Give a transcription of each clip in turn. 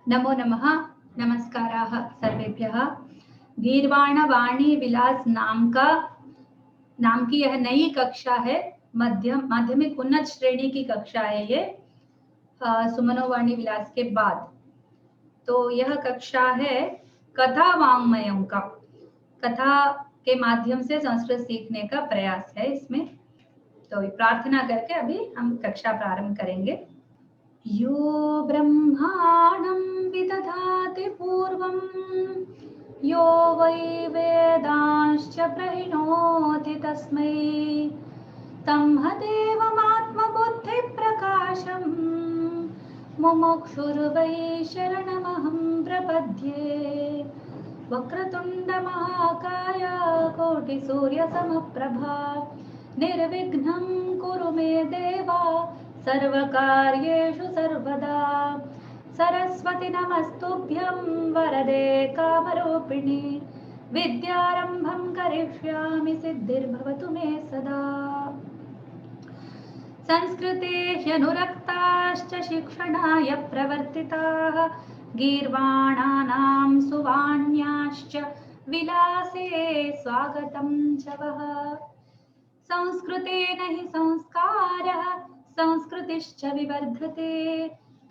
नमो नमः। नमस्काराः सर्वेभ्यः। गीर्वाणवाणी विलास नाम की यह नई कक्षा है। माध्यमिक उन्नत श्रेणी की कक्षा है ये, सुमनो वाणी विलास के बाद। तो यह कक्षा है कथा वाङ्मयम का। कथा के माध्यम से संस्कृत सीखने का प्रयास है इसमें। तो प्रार्थना करके अभी हम कक्षा प्रारंभ करेंगे। यो ब्रह्माणं विदधाति पूर्वं यो वै वेदांश्च प्रहिणोति तस्मै तन्मदेवमात्मबुद्धिप्रकाशं मुमुक्षुर्वै शरणमहं प्रपद्ये। वक्रतुण्डमहाकाय कोटिसूर्यसमप्रभा निर्विघ्नं कुरु मे देव सर्वकार्येषु सर्वदा। सरस्वती नमस्तुभ्यं वरदे कामरूपिणि विद्यारम्भं करिष्यामि सिद्धिर्भवतु मे सदा। संस्कृते ह्यनुरक्ताश्च शिक्षणाय प्रवर्तिताः गीर्वाणानां सुवाण्याश्च विलासे स्वागतं च वः। संस्कृतेन हि संस्कारः संस्कृतिश्च विवर्धते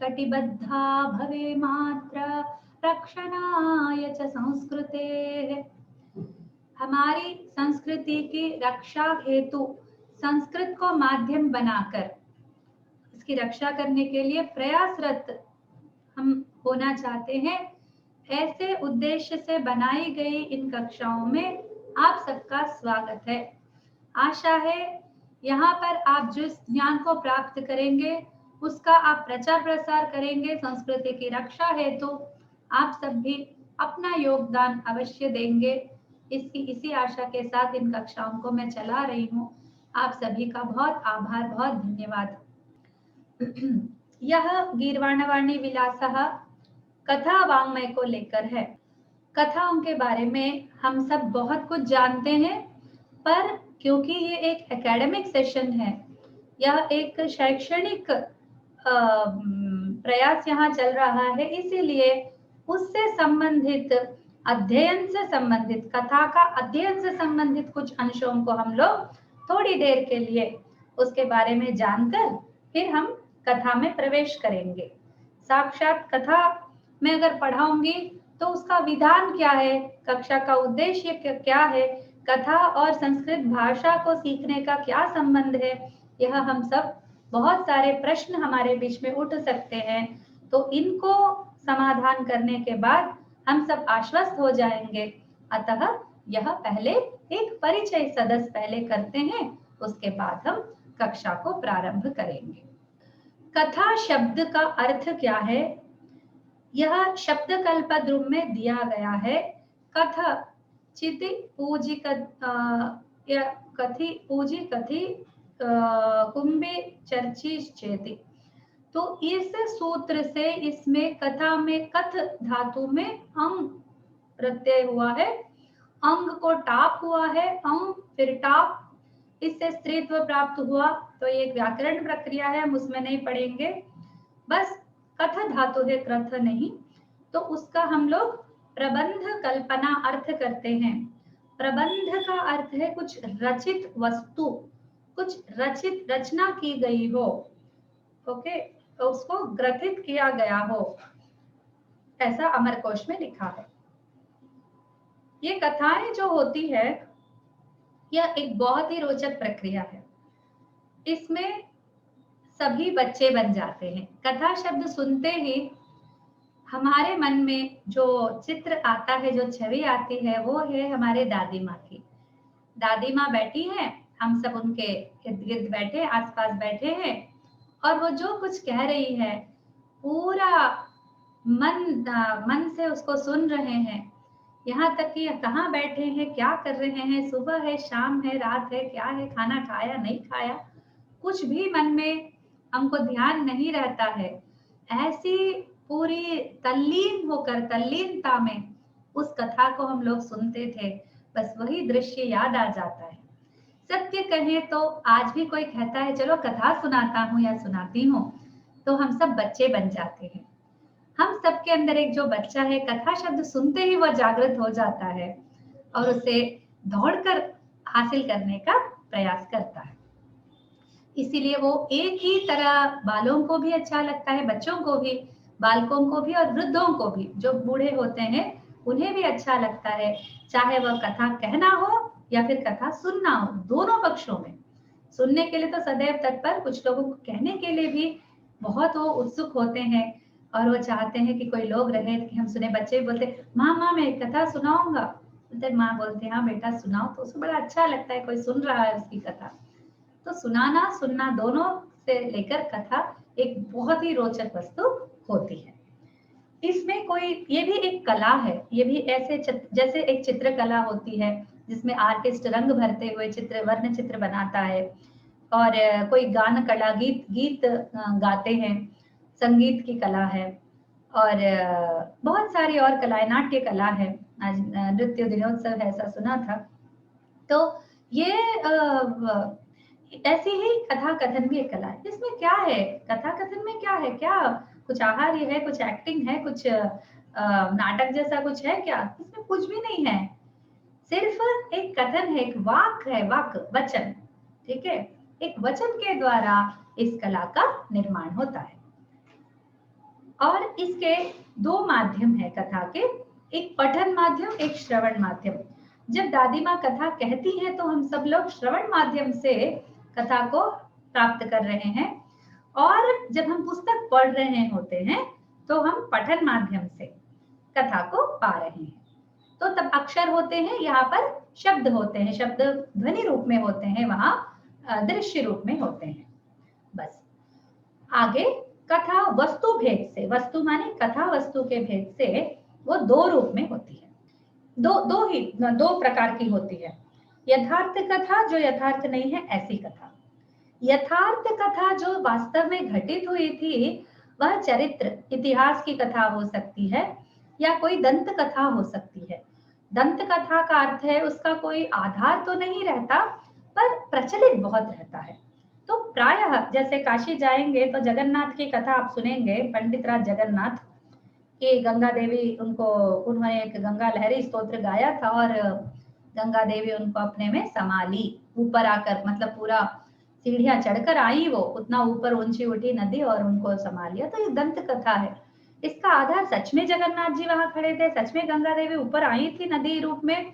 कटिबद्धा भवे मात्र रक्षणाय च संस्कृतेः। हमारी संस्कृति की रक्षा हेतु संस्कृत को माध्यम बनाकर इसकी रक्षा करने के लिए प्रयासरत हम होना चाहते हैं। ऐसे उद्देश्य से बनाई गई इन कक्षाओं में आप सबका स्वागत है। आशा है यहाँ पर आप जिस ज्ञान को प्राप्त करेंगे उसका आप प्रचार प्रसार करेंगे। संस्कृति की रक्षा हेतु आप सब भी अपना योगदान अवश्य देंगे। इसी आशा के साथ इन कक्षाओं को मैं चला रही हूँ। आप सभी का बहुत आभार, बहुत धन्यवाद। यह गीर्वाणवाणी विलासः कथा वाङ्मय को लेकर है। कथाओं के बारे में हम सब बहुत कुछ जानते हैं, पर क्योंकि ये एक एकेडमिक सेशन है, यह एक शैक्षणिक प्रयास यहाँ चल रहा है, इसीलिए उससे संबंधित अध्ययन से संबंधित कथा का अध्ययन से संबंधित कुछ अंशों को हम लोग थोड़ी देर के लिए उसके बारे में जानकर फिर हम कथा में प्रवेश करेंगे। साक्षात कथा में अगर पढ़ाऊंगी तो उसका विधान क्या है, कक्षा का उद्देश्य क्या है, कथा और संस्कृत भाषा को सीखने का क्या संबंध है, यह हम सब बहुत सारे प्रश्न हमारे बीच में उठ सकते हैं। तो इनको समाधान करने के बाद हम सब आश्वस्त हो जाएंगे। अतः यह पहले एक परिचय सदस्य पहले करते हैं, उसके बाद हम कक्षा को प्रारंभ करेंगे। कथा शब्द का अर्थ क्या है, यह शब्द कल्पद्रुम में दिया गया है। कथ चिति पूजी कथि पूजी कथि कुंभे चर्ची चेति। तो इस सूत्र से इसमें कथा में कथ धातु में अंग प्रत्यय हुआ है, अंग को टाप हुआ है, अंग फिर टाप, इससे स्त्रीत्व प्राप्त हुआ। तो ये एक व्याकरण प्रक्रिया है, हम उसमें नहीं पढ़ेंगे। बस कथ धातु है, क्रथ नहीं। तो उसका हम लोग प्रबंध कल्पना अर्थ करते हैं। प्रबंध का अर्थ है कुछ रचित वस्तु, कुछ रचित रचना की गई हो, ओके, तो उसको ग्रथित किया गया हो, ऐसा अमरकोश में लिखा है। ये कथाएं जो होती है यह एक बहुत ही रोचक प्रक्रिया है। इसमें सभी बच्चे बन जाते हैं। कथा शब्द सुनते ही हमारे मन में जो चित्र आता है, जो छवि आती है, वो है हमारे दादी माँ की। दादी माँ बैठी हैं, हम सब उनके इर्द गिर्द बैठे, आसपास बैठे हैं, और वो जो कुछ कह रही है पूरा मन से उसको सुन रहे हैं। यहाँ तक कि कहाँ बैठे हैं, क्या कर रहे हैं, सुबह है, शाम है, रात है, क्या है, खाना खाया नहीं खाया, कुछ भी मन में हमको ध्यान नहीं रहता है। ऐसी पूरी तल्लीन होकर, तल्लीनता में उस कथा को हम लोग सुनते थे। बस वही दृश्य याद आ जाता है। सत्य कहें तो आज भी कोई कहता है चलो कथा सुनाता हूँ या सुनाती हूँ, तो हम सब बच्चे बन जाते हैं। हम सबके अंदर एक जो बच्चा है, कथा शब्द सुनते ही वह जागृत हो जाता है और उसे दौड़कर हासिल करने का प्रयास करता है। इसीलिए वो एक ही तरह बालों को भी अच्छा लगता है, बच्चों को भी, बालकों को भी और वृद्धों को भी, जो बूढ़े होते हैं उन्हें भी अच्छा लगता है, चाहे वह कथा कहना हो या फिर कथा सुनना हो, दोनों पक्षों में। सुनने के लिए तो सदैव तत्पर, कुछ लोगों को कहने के लिए भी बहुत वो उत्सुक होते हैं और वो चाहते हैं कि कोई लोग रहे कि हम सुने। बच्चे भी बोलते, माँ माँ मैं एक कथा सुनाऊंगा, बोलते माँ बोलते हाँ बेटा सुनाओ, तो उसको बड़ा अच्छा लगता है कोई सुन रहा है उसकी कथा। तो सुनाना सुनना दोनों से लेकर कथा एक बहुत ही रोचक वस्तु होती है। इसमें कोई, ये भी एक कला है, ये भी ऐसे जैसे एक चित्रकला होती है जिसमें आर्टिस्ट रंग भरते हुए चित्र, वर्ण चित्र बनाता है, और कोई गान कला, गीत गीत गाते हैं, संगीत की कला है, और बहुत सारी और कलाएं, नाट्य कला है, आज नृत्य दिनोत्सव है ऐसा सुना था। तो ये ऐसी ही कथा कथन भी एक कला है। इसमें क्या है, कथा कथन में क्या है, क्या कुछ आहार्य है, कुछ एक्टिंग है, कुछ नाटक जैसा कुछ है क्या? इसमें कुछ भी नहीं है, सिर्फ एक कथन है, एक वाक है, वाक वचन, ठीक है, एक वचन के द्वारा इस कला का निर्माण होता है। और इसके दो माध्यम है कथा के, एक पठन माध्यम, एक श्रवण माध्यम। जब दादी माँ कथा कहती हैं तो हम सब लोग श्रवण माध्यम से कथा को प्राप्त कर रहे हैं, और जब हम पुस्तक पढ़ रहे होते हैं तो हम पठन माध्यम से कथा को पा रहे हैं। तो तब अक्षर होते हैं, यहाँ पर शब्द होते हैं, शब्द ध्वनि रूप में होते हैं, वहां दृश्य रूप में होते हैं। बस आगे कथा वस्तु भेद से, वस्तु माने कथा वस्तु के भेद से वो दो रूप में होती है, दो प्रकार की होती है। यथार्थ कथा, जो यथार्थ नहीं है ऐसी कथा। यथार्थ कथा जो वास्तव में घटित हुई थी, वह चरित्र इतिहास की कथा हो सकती है या कोई दंत कथा हो सकती है। दंत कथा का अर्थ है उसका कोई आधार तो नहीं रहता, पर प्रचलित बहुत रहता है। तो प्रायः जैसे काशी जाएंगे तो जगन्नाथ की कथा आप सुनेंगे, पंडित राज जगन्नाथ कि गंगा देवी उनको, उन्होंने एक गंगा लहरी स्तोत्र गाया था और गंगा देवी उनको अपने में समा ली, ऊपर आकर, मतलब पूरा सीढ़ियां चढ़कर आई वो, उतना ऊपर ऊंची उठी नदी और उनको समा लिया। तो ये दंत कथा है। इसका आधार सच में जगन्नाथ जी वहां खड़े थे, सच में गंगा देवी ऊपर आई थी नदी रूप में,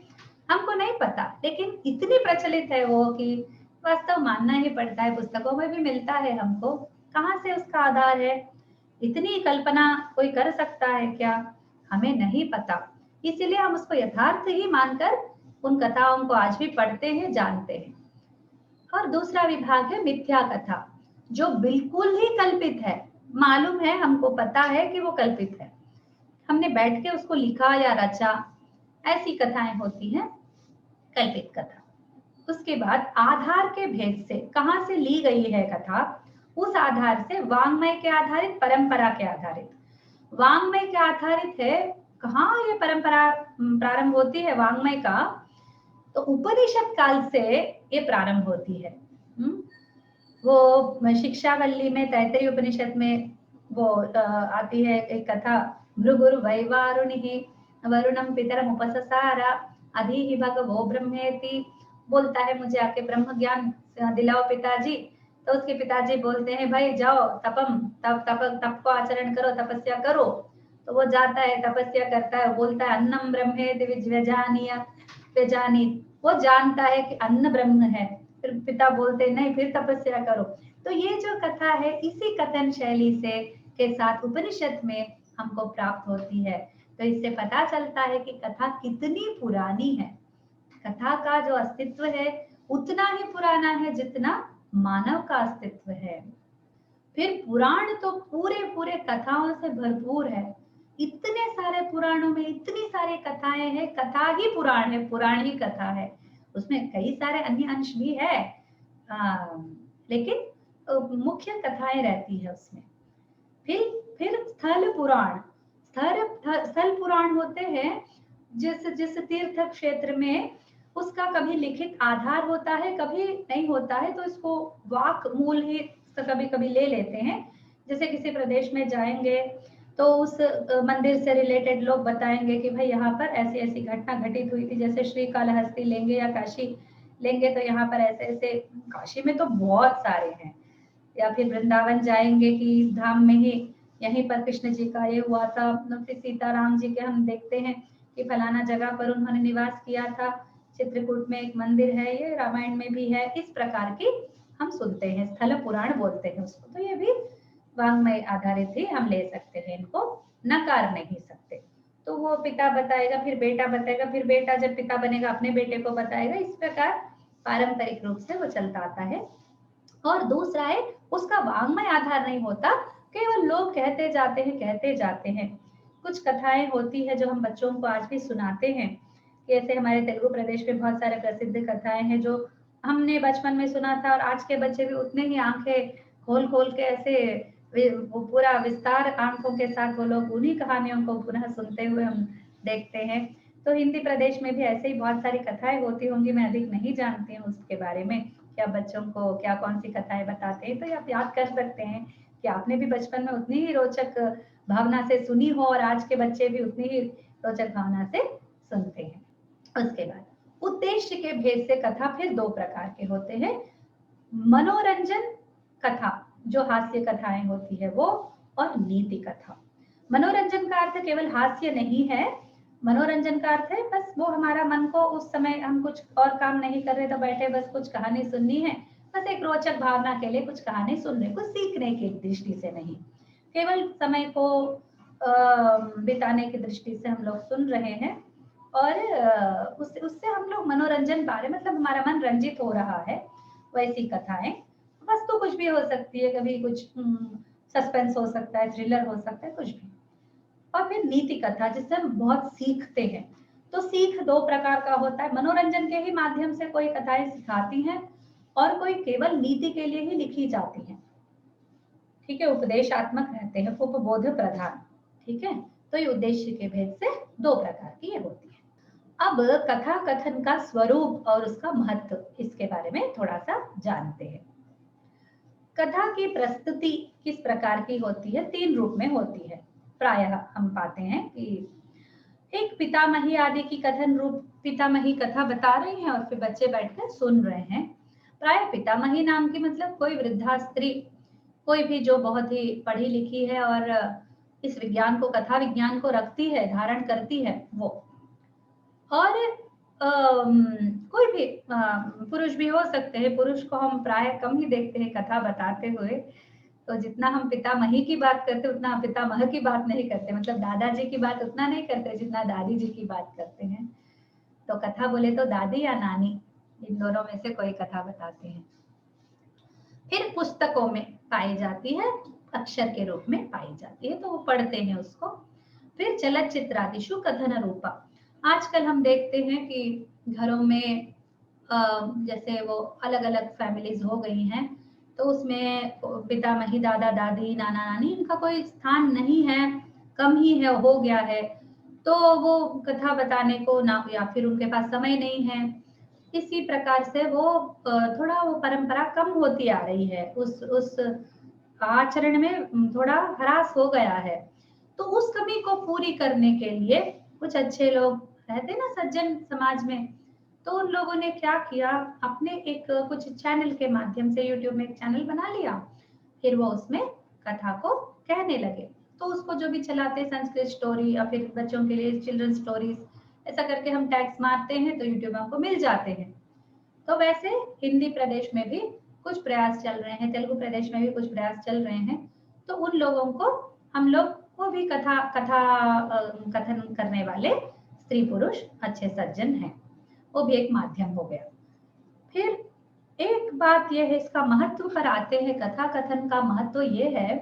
हमको नहीं पता, लेकिन इतनी प्रचलित है वो कि वास्तव मानना ही पड़ता है, पुस्तकों में भी मिलता है हमको। कहाँ से उसका आधार है, इतनी कल्पना कोई कर सकता है क्या, हमें नहीं पता। इसीलिए हम उसको यथार्थ ही मानकर उन कथाओं को आज भी पढ़ते हैं, जानते हैं। और दूसरा विभाग है मिथ्या कथा, जो बिल्कुल ही कल्पित है, मालूम है, हमको पता है कि वो कल्पित है, हमने बैठ के उसको लिखा या रचा, ऐसी कथाएं होती हैं कल्पित कथा। उसके बाद आधार के भेद से, कहाँ से ली गई है कथा, उस आधार से, वांग्मय के आधारित, परंपरा के आधारित। वांग्मय के आधारित है, कहाँ ये परंपरा प्रारंभ होती है वांग्मय का, तो उपनिषद काल से ये प्रारंभ होती है। वो शिक्षावल्ली में, तैतरीय उपनिषद में वो आती है एक कथा, भृगुर वैवारुणिः वरुणम पितरम उपससार अधिहि भगवो ब्रह्मेति, बोलता है मुझे आके ब्रह्म ज्ञान दिलाओ पिताजी। तो उसके पिताजी बोलते हैं भाई जाओ तप को आचरण करो, तपस्या करो। तो वो जाता है, तपस्या करता है, बोलता है अन्नम ब्रह्मेति व्यजानीत, वो जानता है कि अन्न ब्रह्म है। फिर पिता बोलते नहीं, फिर तपस्या करो। तो ये जो कथा है इसी कथन शैली से के साथ उपनिषद में हमको प्राप्त होती है। तो इससे पता चलता है कि कथा कितनी पुरानी है। कथा का जो अस्तित्व है उतना ही पुराना है जितना मानव का अस्तित्व है। फिर पुराण तो पूरे पूरे कथाओं से भरपूर है, इतने सारे पुराणों में इतनी सारी कथाएं हैं, कथा ही पुराण है, पुराण ही कथा है, उसमें कई सारे अन्य अंश भी है, लेकिन मुख्य कथाएं रहती है उसमें। फिर स्थल पुराण, स्थल पुराण होते हैं जिस तीर्थ क्षेत्र में उसका कभी लिखित आधार होता है, कभी नहीं होता है, तो इसको वाक मूल ही कभी कभी ले लेते हैं। जैसे किसी प्रदेश में जाएंगे तो उस मंदिर से रिलेटेड लोग बताएंगे कि भाई यहाँ पर ऐसी ऐसी घटना घटित हुई थी, जैसे श्रीकालहस्ती लेंगे या काशी लेंगे तो यहाँ पर ऐसे ऐसे, काशी में तो बहुत सारे हैं, या फिर वृंदावन जाएंगे कि इस धाम में ही यहीं पर कृष्ण जी का ये हुआ था, फिर सीताराम जी के हम देखते हैं कि फलाना जगह पर उन्होंने निवास किया था, चित्रकूट में एक मंदिर है, ये रामायण में भी है, इस प्रकार की हम सुनते हैं, स्थल पुराण बोलते हैं उसको। तो ये भी वांग्मय आधारित ही हम ले सकते हैं, इनको नकार नहीं सकते। तो वो पिता बताएगा, फिर बेटा बताएगा, फिर बेटा जब पिता बनेगा अपने बेटे को बताएगा, इस प्रकार पारंपरिक रूप से वो चलता आता है। और दूसरा है उसका वांग्मय आधार नहीं होता, केवल लोग कहते जाते हैं। कुछ कथाएं होती है जो हम बच्चों को आज भी सुनाते हैं, जैसे हमारे तेलुगु प्रदेश में बहुत सारे प्रसिद्ध कथाएं हैं जो हमने बचपन में सुना था, और आज के बच्चे भी उतने ही आंखें खोल खोल के ऐसे वो पूरा विस्तार आंखों के साथ वो लोग उन्हीं कहानियों को पुनः सुनते हुए हम देखते हैं। तो हिंदी प्रदेश में भी ऐसे ही बहुत सारी कथाएं होती होंगी, मैं अधिक नहीं जानती हूँ उसके बारे में, क्या बच्चों को क्या कौन सी कथाएं बताते हैं। तो आप याद कर सकते हैं कि आपने भी बचपन में उतनी ही रोचक भावना से सुनी हो, और आज के बच्चे भी उतनी ही रोचक भावना से सुनते हैं। उसके बाद उद्देश्य के भेद से कथा फिर दो प्रकार के होते हैं, मनोरंजन कथा जो हास्य कथाएं होती है वो, और नीति कथा। मनोरंजन का अर्थ केवल हास्य नहीं है, मनोरंजन का अर्थ है बस वो हमारा मन को उस समय हम कुछ और काम नहीं कर रहे तो बैठे बस कुछ कहानी सुननी है, बस एक रोचक भावना के लिए कुछ कहानी सुन रहे, कुछ सीखने की दृष्टि से नहीं, केवल समय को बिताने की दृष्टि से हम लोग सुन रहे हैं, और उससे हम लोग मनोरंजन पा रहे, मतलब हमारा मन रंजित हो रहा है, वैसी कथाएं। वस्तु कुछ भी हो सकती है, कभी कुछ सस्पेंस हो सकता है, थ्रिलर हो सकता है, कुछ भी। और फिर नीति कथा जिससे हम बहुत सीखते हैं। तो सीख दो प्रकार का होता है, मनोरंजन के ही माध्यम से कोई कथाएं सिखाती हैं, और कोई केवल नीति के लिए ही लिखी जाती हैं, ठीक है, उपदेशात्मक रहते हैं, उपबोध प्रधान, ठीक है। तो ये उद्देश्य के भेद से दो प्रकार की ये होती है। अब कथा कथन का स्वरूप और उसका महत्व, इसके बारे में थोड़ा सा जानते हैं। कथा की प्रस्तुति किस प्रकार की होती है, तीन रूप में होती है प्रायः हम पाते हैं कि एक पितामही आदि की कथन रूप, पितामही कथा बता रही हैं और फिर बच्चे बैठकर सुन रहे हैं। प्राय पितामही नाम की मतलब कोई वृद्धा स्त्री, कोई भी जो बहुत ही पढ़ी लिखी है और इस विज्ञान को, कथा विज्ञान को रखती है, धारण करती है वो। और कोई भी पुरुष भी हो सकते हैं, पुरुष को हम प्राय कम ही देखते हैं कथा बताते हुए। तो जितना हम पितामही की बात करते उतना पितामह की बात नहीं करते, मतलब दादाजी की बात उतना नहीं करते जितना दादी जी की बात करते हैं। तो कथा बोले तो दादी या नानी, इन दोनों में से कोई कथा बताते हैं। फिर पुस्तकों में पाई जाती है, अक्षर के रूप में पाई जाती है, तो वो पढ़ते हैं उसको। फिर चलचित्रादिषु कथन रूपा, आजकल हम देखते हैं कि घरों में जैसे वो अलग अलग फैमिलीज हो गई हैं, तो उसमें पितामही, दादा दादी, नाना नानी, इनका कोई स्थान नहीं है, कम ही है, हो गया है। तो वो कथा बताने को ना, या फिर उनके पास समय नहीं है, इसी प्रकार से वो थोड़ा वो परंपरा कम होती आ रही है, उस आचरण में थोड़ा ह्रास हो गया है। तो उस कमी को पूरी करने के लिए कुछ अच्छे लोग रहते ना सज्जन समाज में, तो उन लोगों ने क्या किया, अपने एक कुछ चैनल के माध्यम से यूट्यूब में एक चैनल बना लिया, फिर वो उसमें कथा को कहने लगे। तो उसको जो भी चलाते, संस्कृत स्टोरी या फिर बच्चों के लिए चिल्ड्रन स्टोरीज, ऐसा करके हम टैग्स मारते हैं तो यूट्यूब हमको मिल जाते हैं। तो वैसे हिंदी प्रदेश में भी कुछ प्रयास चल रहे हैं, तेलुगु प्रदेश में भी कुछ प्रयास चल रहे हैं। तो उन लोगों को हम लोग, वो भी कथन करने वाले स्त्री पुरुष अच्छे सज्जन हैं, वो भी एक माध्यम हो गया। फिर एक बात यह है, इसका महत्व पर आते हैं, कथा कथन का महत्व ये है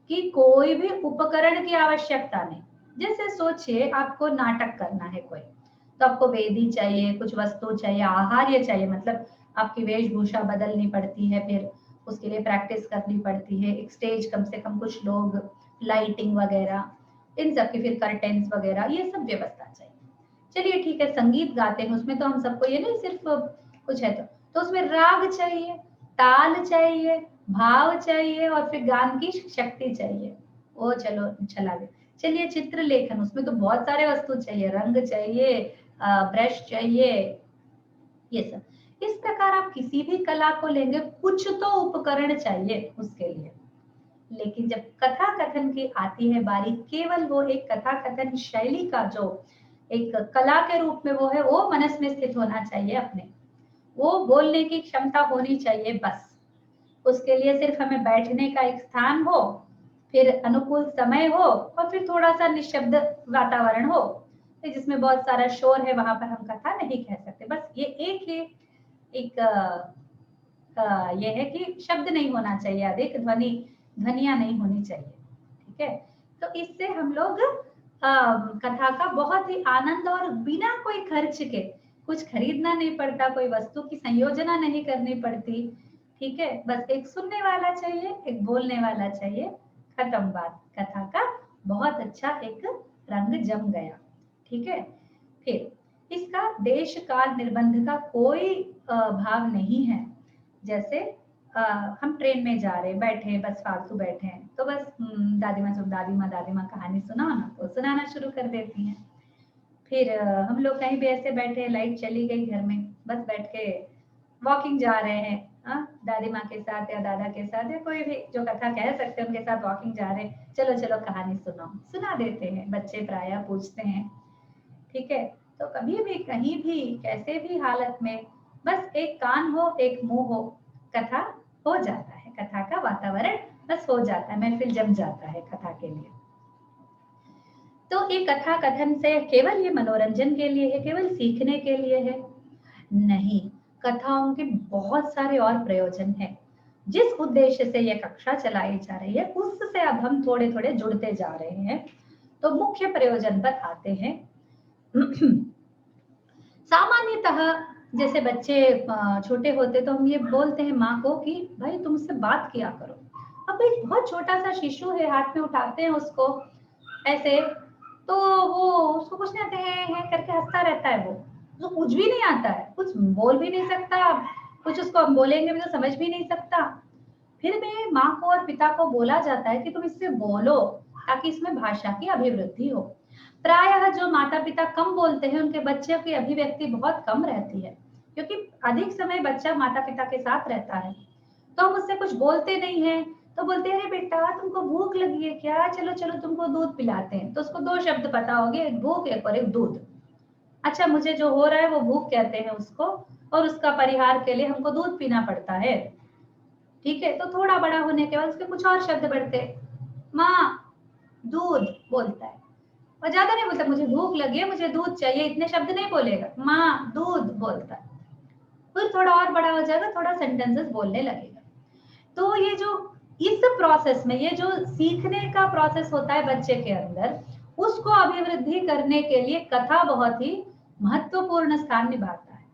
कि कोई भी उपकरण की आवश्यकता नहीं। जैसे सोचिए आपको नाटक करना है कोई, तो आपको वेदी चाहिए, कुछ वस्तु चाहिए, आहार्य चाहिए, मतलब आपकी वेशभूषा बदलनी पड़ती है, फिर उसके लिए प्रैक्टिस करनी पड़ती है, एक स्टेज कम से कम, कुछ लोग, लाइटिंग वगैरह, इन सब की, फिर कर्टेन्स वगैरह, ये सब व्यवस्था चाहिए। चलिए ठीक है, संगीत गाते हैं, उसमें तो हम सबको ये नहीं सिर्फ कुछ है, तो उसमें राग चाहिए, ताल चाहिए, भाव चाहिए, और फिर गान की शक्ति चाहिए, वो चलो चला गया। चलिए चित्र लेखन, उसमें तो बहुत सारे वस्तु चाहिए, रंग चाहिए, ब्रश चाहिए, ये सब। इस प्रकार आप किसी भी कला को लेंगे, कुछ तो उपकरण चाहिए उसके लिए। लेकिन जब कथा कथन की आती है बारी, केवल वो एक कथा कथन शैली का जो एक कला के रूप में वो है, वो मनस में स्थित होना चाहिए अपने, वो बोलने की क्षमता होनी चाहिए बस। उसके लिए सिर्फ हमें बैठने का एक स्थान हो, फिर अनुकूल समय हो, और फिर थोड़ा सा निशब्द वातावरण हो, तो जिसमें बहुत सारा शोर है, वहां पर हम कथा नहीं कह सकते। बस ये एक ये है कि शब्द नहीं होना चाहिए, अधिक ध्वनिया नहीं होनी चाहिए। ठीक है, तो इससे हम लोग कथा का बहुत ही आनंद, और बिना कोई खर्च के, कुछ खरीदना नहीं पड़ता, कोई वस्तु की संयोजना नहीं करनी पड़ती। ठीक है, बस एक सुनने वाला चाहिए, एक बोलने वाला चाहिए, खत्म बात। कथा का बहुत अच्छा एक रंग जम गया। ठीक है, फिर इसका देश काल निर्बंध का कोई भाव नहीं है। जैसे हम ट्रेन में जा रहे, बैठे, बस फालतू बैठे हैं, तो बस दादी माँ कहानी सुनाओ ना, तो सुनाना शुरू कर देती हैं। फिर हम लोग कहीं भी ऐसे बैठे, लाइट चली गई घर में, बस बैठ के वॉकिंग जा रहे हैं, दादी माँ के साथ या दादा के साथ, या कोई भी जो कथा कह सकते हैं उनके साथ वॉकिंग जा रहे हैं, चलो चलो कहानी सुनाओ, सुना देते हैं, बच्चे प्रायः पूछते हैं। ठीक है, तो कभी भी कहीं भी कैसे भी हालत में बस एक कान हो, एक मुंह हो, कथा हो जाता है, कथा का वातावरण बस हो जाता है, महफिल जम जाता है कथा के लिए। तो ये कथा कथन से केवल ये मनोरंजन के लिए है, केवल सीखने के लिए है? नहीं, कथाओं के बहुत सारे और प्रयोजन हैं। जिस उद्देश्य से ये कक्षा चलाई जा रही है, उससे अब हम थोड़े थोड़े जुड़ते जा रहे हैं। तो मुख्य प्रयोजन पर आते हैं। सामान्यतः जैसे बच्चे छोटे होते तो हम ये बोलते हैं माँ को कि भाई तुम उससे बात किया करो। अब एक बहुत छोटा सा शिशु है, हाथ में उठाते हैं उसको ऐसे, तो वो उसको कुछ नहीं आता है करके हंसता रहता है, वो उसको कुछ भी नहीं आता है, कुछ बोल भी नहीं सकता, कुछ उसको हम बोलेंगे भी तो समझ भी नहीं सकता। फिर भी माँ को और पिता को बोला जाता है कि तुम इससे बोलो, ताकि इसमें भाषा की अभिवृद्धि हो। प्रायः जो माता पिता कम बोलते हैं, उनके बच्चे की अभिव्यक्ति बहुत कम रहती है, क्योंकि अधिक समय बच्चा माता पिता के साथ रहता है। तो हम उससे कुछ बोलते नहीं है, तो बोलते हैं अरे बेटा तुमको भूख लगी है क्या, चलो चलो तुमको दूध पिलाते हैं। तो उसको दो शब्द पता होंगे, एक भूख एक और एक दूध। अच्छा, मुझे जो हो रहा है वो भूख कहते हैं उसको, और उसका परिहार के लिए हमको दूध पीना पड़ता है। ठीक है, तो थोड़ा बड़ा होने के बाद उसके कुछ और शब्द बढ़ते, माँ दूध बोलता है, और ज्यादा नहीं बोलता, मुझे भूख लगी है मुझे दूध चाहिए, इतने शब्द नहीं बोलेगा, माँ दूध बोलता है। फिर थोड़ा और बड़ा हो जाएगा, थोड़ा सेंटेंसेस बोलने लगेगा। तो ये जो इस प्रोसेस में, ये जो सीखने का प्रोसेस होता है बच्चे के अंदर, उसको अभिवृद्धि करने के लिए कथा बहुत ही महत्वपूर्ण स्थान निभाता है।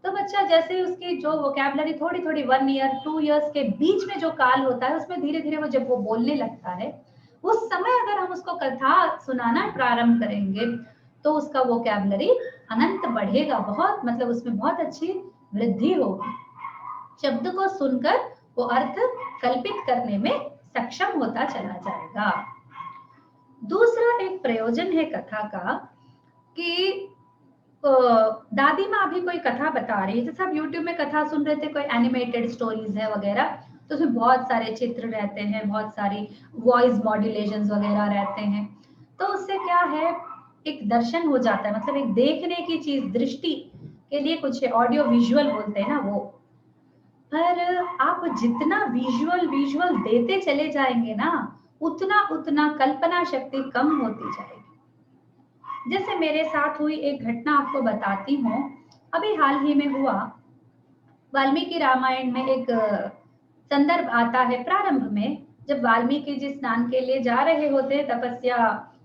तो बच्चा जैसे ही उसकी जो वोकैबुलरी थोड़ी थोड़ी 1 ईयर 2 इयर्स के बीच में जो काल होता है, उसमें धीरे धीरे वो जब वो बोलने लगता है, उस समय अगर हम उसको कथा सुनाना प्रारंभ करेंगे, तो उसका वोकैबुलरी अनंत बढ़ेगा, बहुत मतलब उसमें बहुत अच्छी वृद्धि होगी। शब्द को सुनकर वो अर्थ कल्पित करने में सक्षम होता चला जाएगा। दूसरा एक प्रयोजन है कथा का कि दादी माँ अभी कोई कथा बता रही है, जैसे आप यूट्यूब में कथा सुन रहे थे, कोई एनिमेटेड स्टोरीज है वगैरह, तो उसमें बहुत सारे चित्र रहते हैं, बहुत सारी वॉइस मॉड्यूलेशंस वगैरह रहते हैं। तो उससे क्या है, एक दर्शन हो जाता है, मतलब एक देखने की चीज, दृष्टि के लिए कुछ ऑडियो विजुअल बोलते हैं ना वो। पर आप जितना विजुअल विजुअल देते चले जाएंगे ना, उतना उतना कल्पना शक्ति कम होती जाएगी। जैसे मेरे साथ हुई एक घटना आपको बताती हूँ, अभी हाल ही में हुआ। वाल्मीकि रामायण में एक संदर्भ आता है प्रारंभ में, जब वाल्मीकि जी स्नान के लिए जा रहे होते तपस्या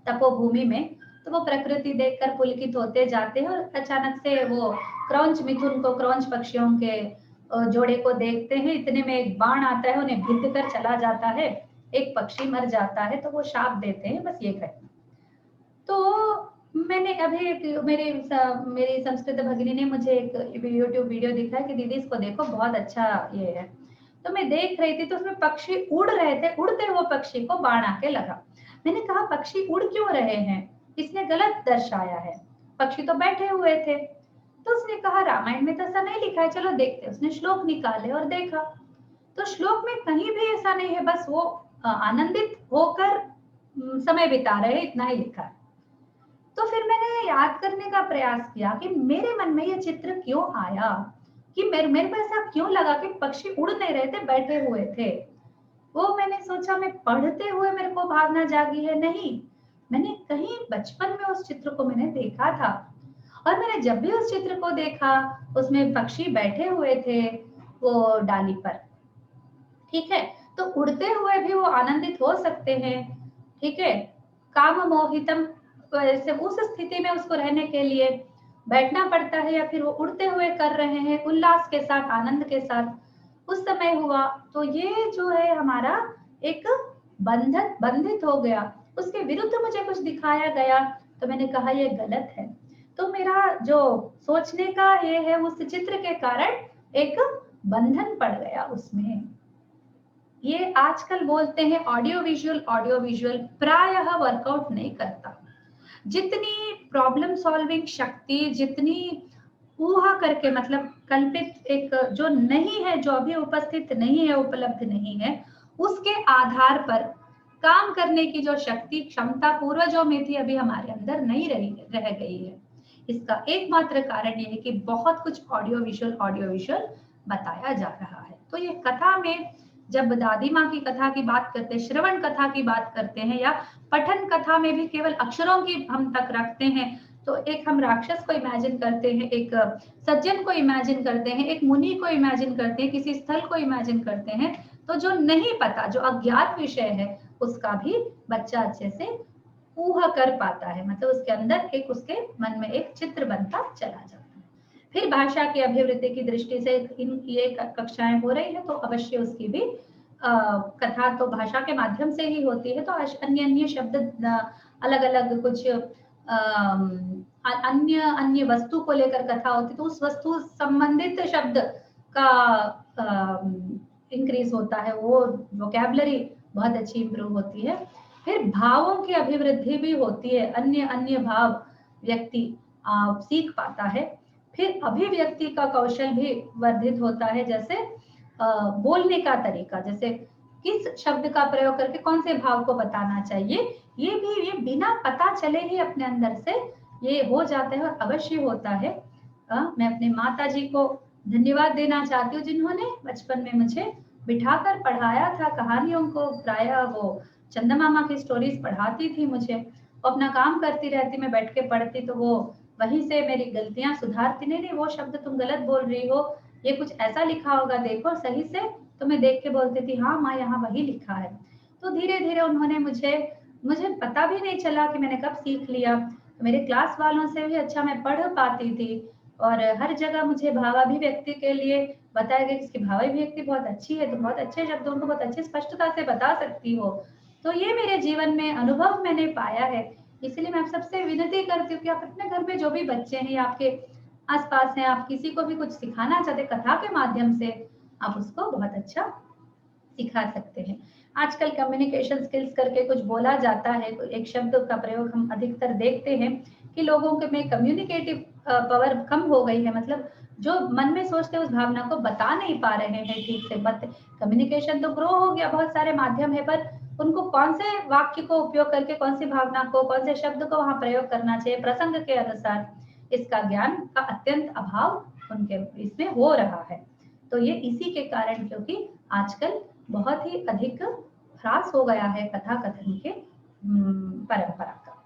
तपोभूमि में, तो वो प्रकृति देखकर पुलकित होते जाते हैं, और अचानक से वो क्रौंच मिथुन को, क्रौंच पक्षियों के जोड़े को देखते हैं। इतने में एक बाण आता है, उन्हें भिद कर चला जाता है, एक पक्षी मर जाता है, तो वो शाप देते हैं। बस ये घटना। तो मैंने अभी मेरी संस्कृत भगिनी ने मुझे एक यूट्यूब वीडियो दिखाया कि दीदी इसको देखो, बहुत अच्छा ये है। तो मैं देख रही थी, तो उसमें पक्षी उड़ रहे थे, उड़ते हुए पक्षी को बाण आके लगा। मैंने कहा पक्षी उड़ क्यों रहे हैं, इसने गलत दर्शाया है, पक्षी तो बैठे हुए थे। तो उसने कहा रामायण में तो ऐसा नहीं लिखा है, चलो देखते। उसने श्लोक निकाले और देखा, तो श्लोक में कहीं भी ऐसा नहीं है, बस वो आनंदित होकर समय बिता रहे, इतना ही लिखा है। तो फिर मैंने याद करने का प्रयास किया कि मेरे मन में ये चित्र क्यों आया, कि मेरे को ऐसा क्यों लगा कि पक्षी उड़ नहीं रहे थे, बैठे हुए थे। वो मैंने सोचा, मैं पढ़ते हुए मेरे को भावना जागी है, नहीं, मैंने कहीं बचपन में उस चित्र को मैंने देखा था, और मैंने जब भी उस चित्र को देखा उसमें पक्षी बैठे हुए थे वो डाली पर, ठीक है। तो उड़ते हुए भी वो आनंदित हो सकते हैं, ठीक है। काम मोहितम, वैसे उस स्थिति में उसको रहने के लिए बैठना पड़ता है, या फिर वो उड़ते हुए कर रहे हैं उल्लास के साथ, आनंद के साथ, उस समय हुआ। तो ये जो है हमारा एक बंधन, बंधित हो गया, उसके विरुद्ध मुझे कुछ दिखाया गया, तो मैंने कहा ये गलत है। तो मेरा जो सोचने का ये है, उस चित्र के कारण एक बंधन पड़ गया उसमें। ये आजकल बोलते हैं ऑडियो विजुअल प्रायः वर्कआउट नहीं करता। जितनी प्रॉब्लम सॉल्विंग शक्ति, जितनी ऊहा करके, मतलब कल्पित एक जो नहीं है, जो अभी उपस्थित नहीं है, उपलब्ध नहीं है, उसके आधार पर काम करने की जो शक्ति, क्षमता पूर्वजों में थी, अभी हमारे अंदर नहीं रह गई है। इसका एकमात्र कारण ये है कि बहुत कुछ ऑडियो विजुअल बताया जा रहा है। तो ये कथा में जब दादी माँ की कथा की बात करते हैं, श्रवण कथा की बात करते हैं, या पठन कथा में भी केवल अक्षरों की हम तक रखते हैं, तो एक हम राक्षस को इमेजिन करते हैं, एक सज्जन को इमेजिन करते हैं, एक मुनि को इमेजिन करते हैं, किसी स्थल को इमेजिन करते हैं, तो जो नहीं पता, जो अज्ञात विषय है, उसका भी बच्चा अच्छे से ऊहा कर पाता है, मतलब उसके अंदर एक, उसके मन में एक चित्र बनता चला जाता है। फिर भाषा की अभिवृद्धि की दृष्टि से ये कक्षाएं हो रही है, तो अवश्य उसकी भी कथा तो भाषा के माध्यम से ही होती है, तो अन्य अन्य शब्द, अलग अलग कुछ अन्य अन्य वस्तु को लेकर कथा होती, तो उस वस्तु संबंधित शब्द का इंक्रीज होता है, वो वोकैबुलरी बहुत अच्छी इंप्रूव होती है। फिर भावों की अभिवृद्धि भी होती है, अन्य अन्य भाव व्यक्ति सीख पाता है। फिर अभिव्यक्ति का कौशल भी वर्धित होता है, जैसे बोलने का तरीका, जैसे किस शब्द का प्रयोग करके कौन से भाव को बताना चाहिए, ये भी ये बिना पता चले ही अपने अंदर से ये हो जाता है, और अवश्य होता है। मैं अपने माता जी को धन्यवाद देना चाहती हूँ, जिन्होंने बचपन में मुझे बिठाकर पढ़ाया था कहानियों को, प्रायः वो चंदा मामा की स्टोरीज पढ़ाती थी मुझे, अपना काम करती रहती, मैं बैठ के पढ़ती, तो वो वहीं से मेरी गलतियां सुधारती, नहीं नहीं वो शब्द तुम गलत बोल रही हो, ये कुछ ऐसा लिखा होगा, देखो सही से। तो मैं देख के बोलती थी, हाँ माँ यहाँ वही लिखा है। तो धीरे धीरे उन्होंने मुझे पता भी नहीं चला कि मैंने कब सीख लिया। तो मेरे क्लास वालों से भी अच्छा मैं पढ़ पाती थी, और हर जगह मुझे भावाभिव्यक्ति के लिए बताया गया कि भावाभिव्यक्ति बहुत अच्छी है, तो बहुत अच्छे शब्दों को बहुत अच्छी स्पष्टता से बता सकती हो। तो ये मेरे जीवन में अनुभव मैंने पाया है, इसलिए मैं आप सबसे विनती करती हूँ कि आप अपने घर में जो भी बच्चे हैं या आपके आसपास हैं, आप किसी को भी कुछ सिखाना चाहते, कथा के माध्यम से आप उसको बहुत अच्छा सिखा सकते हैं। आजकल कम्युनिकेशन स्किल्स करके कुछ बोला जाता है, एक शब्द का प्रयोग हम अधिकतर देखते हैं कि लोगों के में कम्युनिकेटिव पावर कम हो गई है, मतलब जो मन में सोचते हैं उस भावना को बता नहीं पा रहे हैं ठीक से। मत कम्युनिकेशन तो ग्रो हो गया, बहुत सारे माध्यम है, पर उनको कौन से वाक्य को उपयोग करके कौन सी भावना को, कौन से शब्द को वहां प्रयोग करना चाहिए प्रसंग के अनुसार, इसका ज्ञान का अत्यंत अभाव उनके इसमें हो रहा है। तो ये इसी के कारण, क्योंकि आजकल बहुत ही अधिक ह्रास हो गया है कथा कथन के परंपरा का।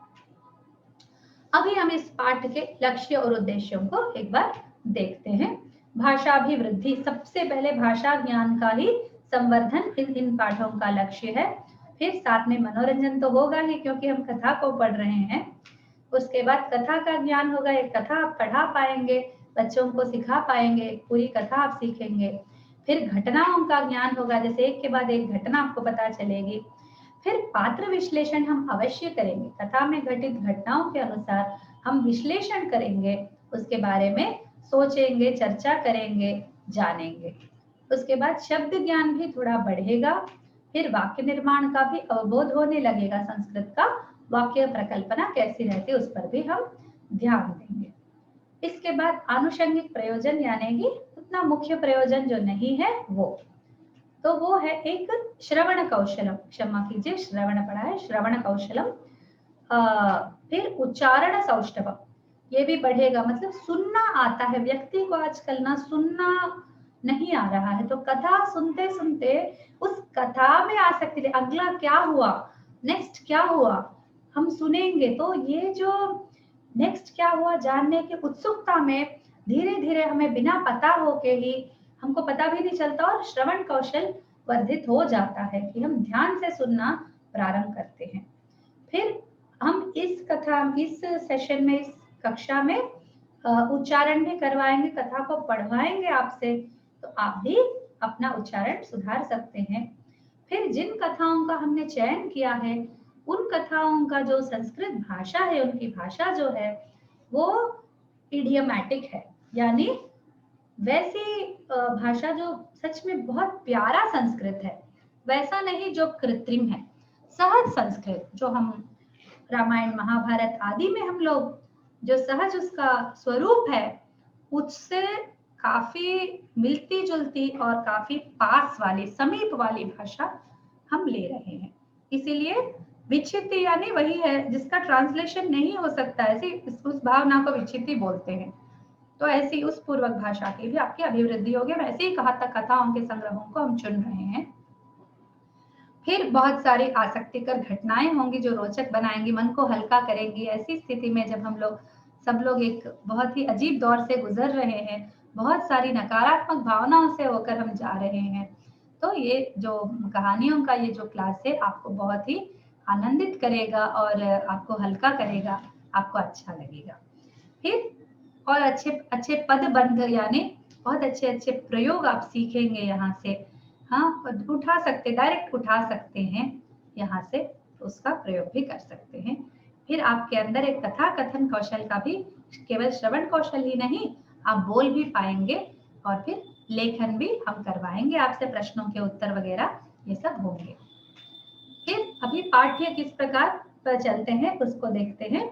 अभी हम इस पाठ के लक्ष्य और उद्देश्यों को एक बार देखते हैं। भाषाभिवृद्धि, सबसे पहले भाषा ज्ञान का ही संवर्धन इन पाठों का लक्ष्य है। फिर साथ में मनोरंजन तो होगा ही, क्योंकि हम कथा को पढ़ रहे हैं। उसके बाद कथा का ज्ञान होगा, एक कथा आप पढ़ा पाएंगे, बच्चों को सिखा पाएंगे, पूरी कथा आप सीखेंगे। फिर घटनाओं का ज्ञान होगा, जैसे एक के बाद एक घटना आपको पता चलेगी। फिर पात्र विश्लेषण हम अवश्य करेंगे, कथा में घटित घटनाओं के अनुसार हम विश्लेषण करेंगे, उसके बारे में सोचेंगे, चर्चा करेंगे, जानेंगे। उसके बाद शब्द ज्ञान भी थोड़ा बढ़ेगा। फिर वाक्य निर्माण का भी अवबोध होने लगेगा, संस्कृत का वाक्य प्रकल्पना कैसी रहती है उस पर भी हम ध्यान देंगे। इसके बाद आनुषंगिक प्रयोजन यानी कि उतना मुख्य प्रयोजन जो नहीं है वो है एक श्रवण कौशलम, क्षमा कीजिए श्रवण पढ़ा है, श्रवण कौशलम। फिर उच्चारण सौष्ठव, ये भी बढ़ेगा, मतलब सुनना आता है व्यक्ति को आजकल ना, सुनना नहीं आ रहा है, तो कथा सुनते सुनते उस कथा में आसक्ति, अगला क्या हुआ, नेक्स्ट क्या हुआ, हम सुनेंगे तो ये जो नेक्स्ट क्या हुआ जानने की उत्सुकता में धीरे धीरे हमें बिना पता हो के ही, हमको पता भी नहीं चलता और श्रवण कौशल वर्धित हो जाता है कि हम ध्यान से सुनना प्रारंभ करते हैं। फिर हम इस सेशन में, इस कक्षा में उच्चारण भी करवाएंगे, कथा को पढ़वाएंगे आपसे, तो आप भी अपना उच्चारण सुधार सकते हैं। फिर जिन कथाओं का हमने चयन किया है उन कथाओं का जो संस्कृत भाषा है, उनकी भाषा जो है वो इडियमैटिक है, यानी वैसी भाषा जो सच में बहुत प्यारा संस्कृत है, वैसा नहीं जो कृत्रिम है, सहज संस्कृत जो हम रामायण महाभारत आदि में हम लोग जो सहज उसका स्वरूप है उससे काफी मिलती जुलती और काफी पास वाली, समीप वाली भाषा हम ले रहे हैं। इसीलिए विच्छित्ति यानी वही है जिसका ट्रांसलेशन नहीं हो सकता, ऐसी उस भावना को विच्छित्ति बोलते हैं। तो ऐसी उस पूर्वक भाषा की भी आपकी अभिवृद्धि होगी। वैसे ही कथाओं के संग्रहों को हम चुन रहे हैं। फिर बहुत सारी आसक्तिकर घटनाएं होंगी जो रोचक बनाएंगी, मन को हल्का करेंगी। ऐसी स्थिति में जब हम लोग सब लोग एक बहुत ही अजीब दौर से गुजर रहे हैं, बहुत सारी नकारात्मक भावनाओं से होकर हम जा रहे हैं, तो ये जो कहानियों का ये जो क्लास है आपको बहुत ही आनंदित करेगा और आपको हल्का करेगा, आपको अच्छा लगेगा। फिर और अच्छे अच्छे पदबंध यानी बहुत अच्छे अच्छे प्रयोग आप सीखेंगे यहाँ से। हाँ, उठा सकते, डायरेक्ट उठा सकते हैं यहाँ से, तो उसका प्रयोग भी कर सकते हैं। फिर आपके अंदर एक कथा कथन कौशल का भी, केवल श्रवण कौशल ही नहीं, आप बोल भी पाएंगे और फिर लेखन भी हम करवाएंगे आपसे, प्रश्नों के उत्तर वगैरह ये सब होंगे। फिर अभी पाठ्य किस प्रकार पर चलते हैं उसको देखते हैं।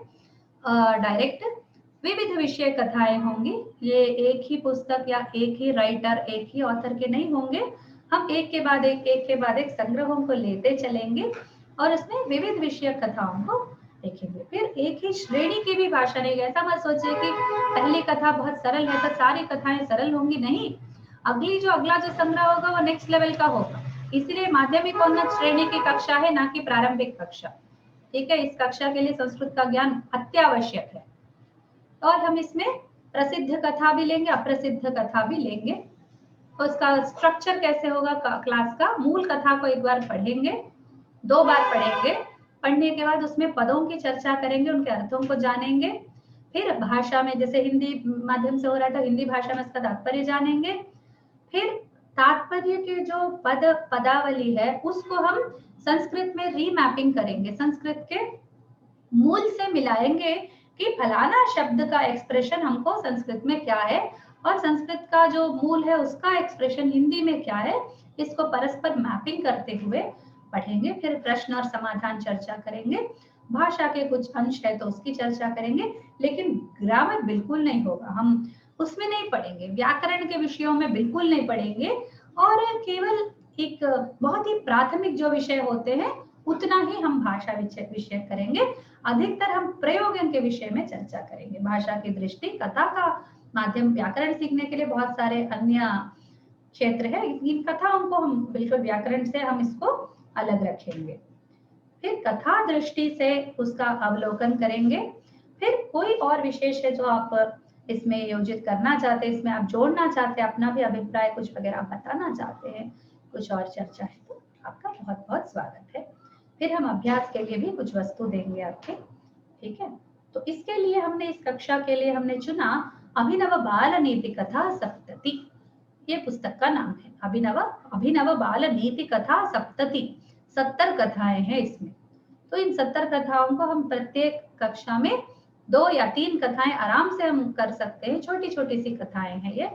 डायरेक्ट विविध विषय कथाएं होंगी, ये एक ही पुस्तक या एक ही राइटर, एक ही ऑथर के नहीं होंगे, हम एक के बाद एक संग्रहों को लेते चलेंगे और इसमें विविध विषय कथाओं को देखेंगे। फिर एक ही श्रेणी की भी भाषा नहीं, ऐसा मत सोचिए कि पहली कथा बहुत सरल है तो सारी कथाएं सरल होंगी, नहीं, अगला जो संग्रह होगा वो नेक्स्ट लेवल का होगा। इसलिए माध्यमिक उन्नत श्रेणी की कक्षा है, ना कि प्रारंभिक कक्षा। ठीक है, इस कक्षा के लिए संस्कृत का ज्ञान अत्यावश्यक है। और हम इसमें प्रसिद्ध कथा भी लेंगे, अप्रसिद्ध कथा भी लेंगे। तो उसका स्ट्रक्चर कैसे होगा क्लास का, मूल कथा को एक बार पढ़ेंगे, 2 बार पढ़ेंगे, पढ़ने के बाद उसमें पदों की चर्चा करेंगे, उनके अर्थों को जानेंगे। फिर भाषा में, जैसे हिंदी माध्यम से हो रहा है तो हिंदी भाषा में इसका तात्पर्य जानेंगे। फिर तात्पर्य के जो पदावली है उसको हम संस्कृत में रीमैपिंग करेंगे, संस्कृत के मूल से मिलाएंगे कि फलाना शब्द का एक्सप्रेशन हमको संस्कृत में क्या है और संस्कृत का जो मूल है उसका एक्सप्रेशन हिंदी में क्या है, इसको परस्पर मैपिंग करते हुए पढ़ेंगे। फिर प्रश्न और समाधान चर्चा करेंगे, भाषा के कुछ अंश है तो उसकी चर्चा करेंगे, लेकिन ग्रामर बिल्कुल नहीं होगा, हम उसमें नहीं पढ़ेंगे, व्याकरण के विषयों में बिल्कुल नहीं पढ़ेंगे और केवल एक बहुत ही प्राथमिक जो विषय होते हैं उतना ही हम भाषा विषय करेंगे। अधिकतर हम प्रयोगन के विषय में चर्चा करेंगे। भाषा की दृष्टि, कथा का माध्यम व्याकरण सीखने के लिए बहुत सारे अन्य क्षेत्र है, इन कथाओं को हम बिल्कुल व्याकरण से हम इसको अलग रखेंगे। फिर कथा दृष्टि से उसका अवलोकन करेंगे। फिर कोई और विशेष है जो आप इसमें योजित करना चाहते हैं, इसमें आप जोड़ना चाहते हैं, अपना भी अभिप्राय कुछ वगैरह बताना चाहते हैं, कुछ और चर्चा है तो आपका बहुत बहुत स्वागत है। फिर हम अभ्यास के लिए भी कुछ वस्तु देंगे आपके, ठीक है। तो इसके लिए हमने, इस कक्षा के लिए हमने चुना अभिनव बाल नीति कथा सप्तति, ये पुस्तक का नाम है, अभिनव बाल नीति कथा सप्तति। 70 कथाएं हैं इसमें। तो इन 70 कथाओं को हम प्रत्येक कक्षा में 2 या 3 कथाएं आराम से हम कर सकते हैं, छोटी छोटी सी कथाएं हैं ये,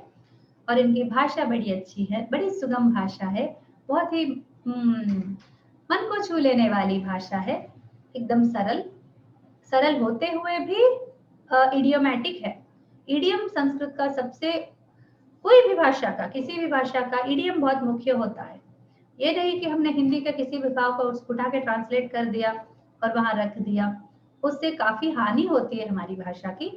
और इनकी भाषा बड़ी अच्छी है, बड़ी सुगम भाषा है, बहुत ही मन को छू लेने वाली भाषा है, एकदम सरल, सरल होते हुए भी इडियोमैटिक है। इडियम संस्कृत का सबसे, कोई भी भाषा का, किसी भी भाषा का इडियम बहुत मुख्य होता है। ये नहीं कि हमने हिंदी के किसी विभाग को उठा के ट्रांसलेट कर दिया और वहां रख दिया, उससे काफी हानि होती है हमारी भाषा की।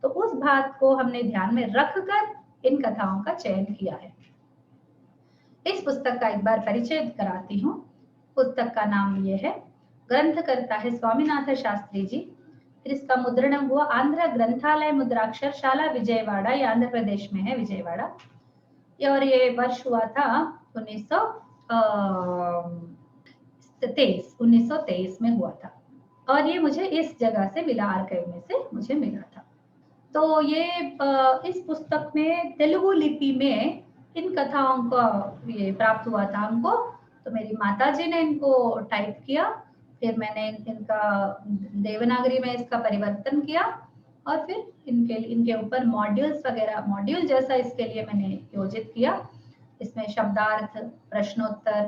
तो उस बात को हमने ध्यान में रखकर इन कथाओं का चयन किया है। इस पुस्तक का एक बार परिचय कराती हूँ। पुस्तक का नाम ये है, ग्रंथ करता है स्वामीनाथ शास्त्री जी। फिर इसका मुद्रण हुआ आंध्र ग्रंथालय मुद्राक्षर शाला विजयवाड़ा, ये आंध्र प्रदेश में है विजयवाड़ा। और ये वर्ष हुआ था 1923 में हुआ था। और ये मुझे इस जगह से मिला, आर्काइव में से मुझे मिला था। तो ये इस पुस्तक में तेलुगु लिपि में इन कथाओं का ये प्राप्त हुआ था हमको। तो मेरी माता जी ने इनको टाइप किया, फिर मैंने इनका देवनागरी में इसका परिवर्तन किया और फिर इनके ऊपर मॉड्यूल्स वगैरह, मॉड्यूल जैसा इसके लिए मैंने योजित किया। इसमें शब्दार्थ, प्रश्नोत्तर,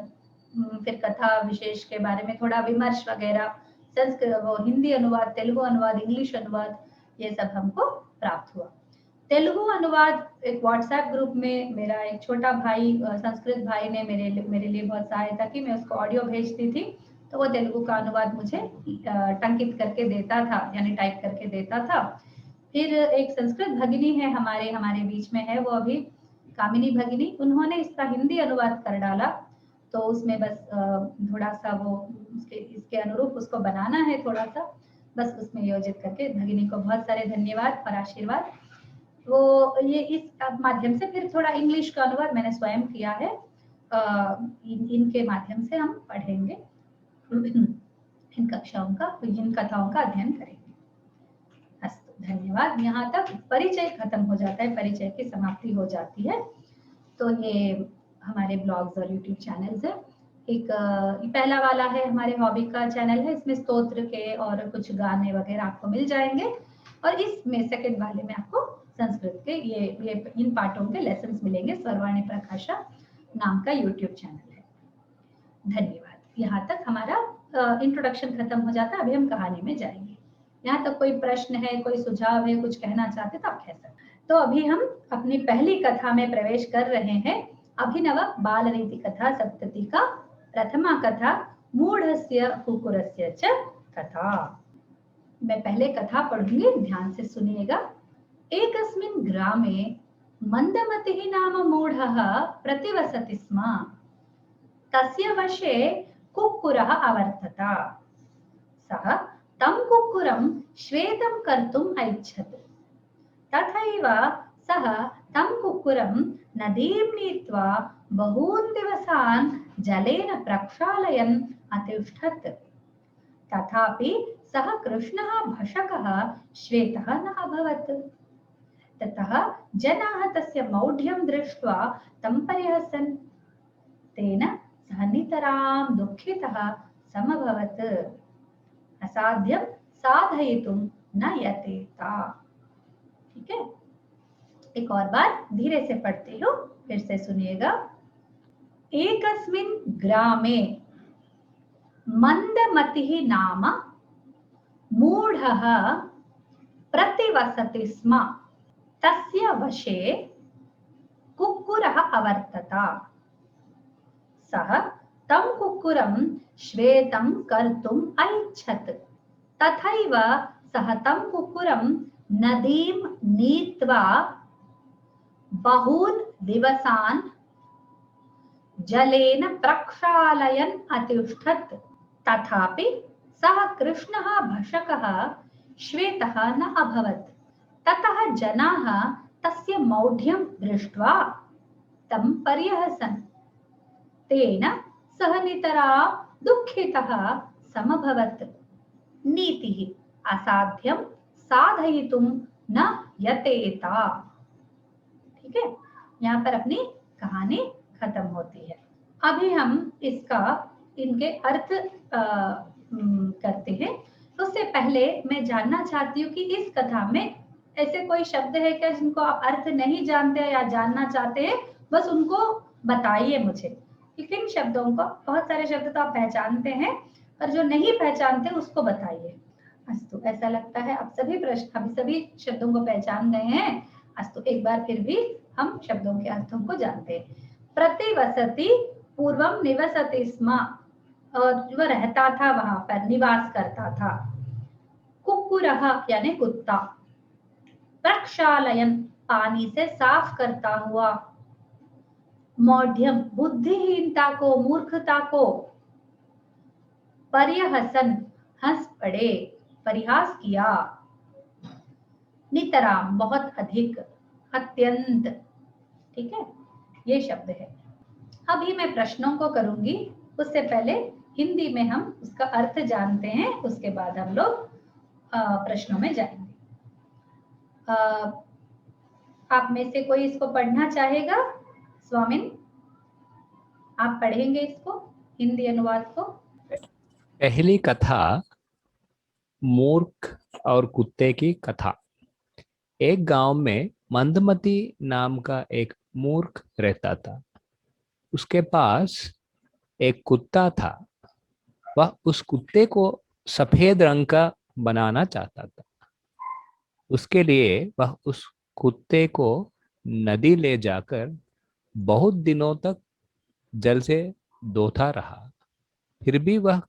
फिर कथा विशेष के बारे में थोड़ा विमर्श वगैरह, संस्कृत वो हिंदी अनुवाद, तेलुगु अनुवाद, इंग्लिश अनुवाद, ये सब हमको प्राप्त हुआ। तेलुगु अनुवाद एक व्हाट्सएप ग्रुप में मेरा एक छोटा भाई, संस्कृत भाई ने मेरे लिए बहुत सहायता की। मैं उसको ऑडियो भेजती थी तो वो तेलुगु का अनुवाद मुझे टंकित करके देता था, यानी टाइप करके देता था। फिर एक संस्कृत भगिनी है हमारे बीच में है, वो अभी कामिनी भगिनी, उन्होंने इसका हिंदी अनुवाद कर डाला। तो उसमें बस थोड़ा सा वो इसके अनुरूप उसको बनाना है थोड़ा सा, बस उसमें योजित करके भगिनी को बहुत सारे धन्यवाद और आशीर्वाद। वो ये इस माध्यम से फिर थोड़ा इंग्लिश का अनुवाद मैंने स्वयं किया है। इनके माध्यम से हम पढ़ेंगे, इन कक्षाओं का, इन कथाओं का अध्ययन करेंगे। अस्तु, धन्यवाद। यहाँ तक परिचय खत्म हो जाता है, परिचय की समाप्ति हो जाती है। तो ये हमारे ब्लॉग्स और यूट्यूब चैनल्स है। एक पहला वाला है हमारे हॉबी का चैनल है, इसमें स्तोत्र के और कुछ गाने वगैरह आपको मिल जाएंगे। और इसमें सेकंड वाले में आपको संस्कृत के ये इन पाठों के लेसन्स मिलेंगे। सर्वाणी प्रकाशा नाम का यूट्यूब चैनल है। धन्यवाद। यहाँ तक हमारा इंट्रोडक्शन खत्म हो जाता है। अभी हम कहानी में जाएंगे। यहाँ तक कोई प्रश्न है, कोई सुझाव है, कुछ कहना चाहते तो आप कह सकते। तो अभी हम अपनी पहली कथा में प्रवेश कर रहे हैं। अभिनव बाल रीति कथा सप्तति का प्रथमा कथा मूढ़स्य कुकुरस्य च कथा। मैं पहले कथा पढ़ूंगी, ध्यान से सुनिएगा। एकस्मिन् ग्रामे मंदमतिः नाम मूढ़ः प्रतिवसति स्म। तस्य वशे कुक्कुरः अवर्तत। सः तं कुक्कुरं श्वेतं कर्तुम् ऐच्छत्। तथैव सः तं कुक्कुरं नदीं नीत्वा बहून् दिवसान् जलेन प्रक्षालयन् अतिष्ठत्। तथापि सः कृष्णः भषकः श्वेतः न अभवत्। ततः जनाः तस्य मौढ्यं दृष्ट्वा तं परिहसन्। तेन सः नितरां दुःखितः समभवत्। असाध्यं साधयितुं न यतेता। ठीक है, एक और बार धीरे से पढ़ती हूँ, फिर से सुनिएगा। एकस्मिन् ग्रामे मंदमतिः नाम मूढ़ः प्रतिवसति स्म। तस्य वशे कुक्कुरः अवर्तत। सः तं कुक्कुरं श्वेतं कर्तुम् ऐच्छत्। तथैव सः तं कुक्कुरं नदीं नीत्वा बहून् दिवसान् जलेन प्रक्षालयन् अतिष्ठत्। तथापि सः कृष्णः भषकः श्वेतः न अभवत्। ततः जनाः तस्य मौढ्यं दृष्ट्वा तं पर्यहसन्। तेन सः नितरां दुःखितः समभवत्। नीतिः असाध्यं साधयितुं न यतेता। ठीक है, यहाँ पर अपनी कहानी खत्म होती है। अभी हम इनके अर्थ करते हैं। तो उससे पहले मैं जानना चाहती हूँ कि इस कथा में ऐसे कोई शब्द है क्या जिनको आप अर्थ नहीं जानते या जानना चाहते हैं, बस उनको बताइए मुझे, किन शब्दों को, बहुत सारे शब्द तो आप पहचानते हैं, पर जो नहीं पहचानते उसको बताइए। अस्तु, ऐसा लगता है अब सभी प्रश्न, अभी सभी शब्दों को पहचान गए हैं। अस्तु, एक बार फिर भी हम शब्दों के अर्थों को जानते हैं। प्रतिवसति, पूर्वम निवसति स्म, और वह रहता था, वहां पर निवास करता था। कुक्कुरः यानी कुत्ता। प्रक्षालयन, पानी से साफ करता हुआ। मौढ़्यम, बुद्धिहीनता को, मूर्खता को। पर्यहसन, हंस पड़े, परिहास किया। नितराम, बहुत अधिक, अत्यंत। ठीक है, ये शब्द है। अभी मैं प्रश्नों को करूंगी, उससे पहले हिंदी में हम उसका अर्थ जानते हैं, उसके बाद हम लोग प्रश्नों में जाएंगे। आप में से कोई इसको पढ़ना चाहेगा? स्वामिन, आप पढ़ेंगे इसको, हिंदी अनुवाद को? पहली कथा मूर्ख और कुत्ते की कथा। एक गांव में मंदमती नाम का एक मूर्ख रहता था। उसके पास एक कुत्ता था। वह उस कुत्ते को सफेद रंग का बनाना चाहता था। उसके लिए वह उस कुत्ते को नदी ले जाकर बहुत दिनों तक जल से धोता रहा। फिर भी वह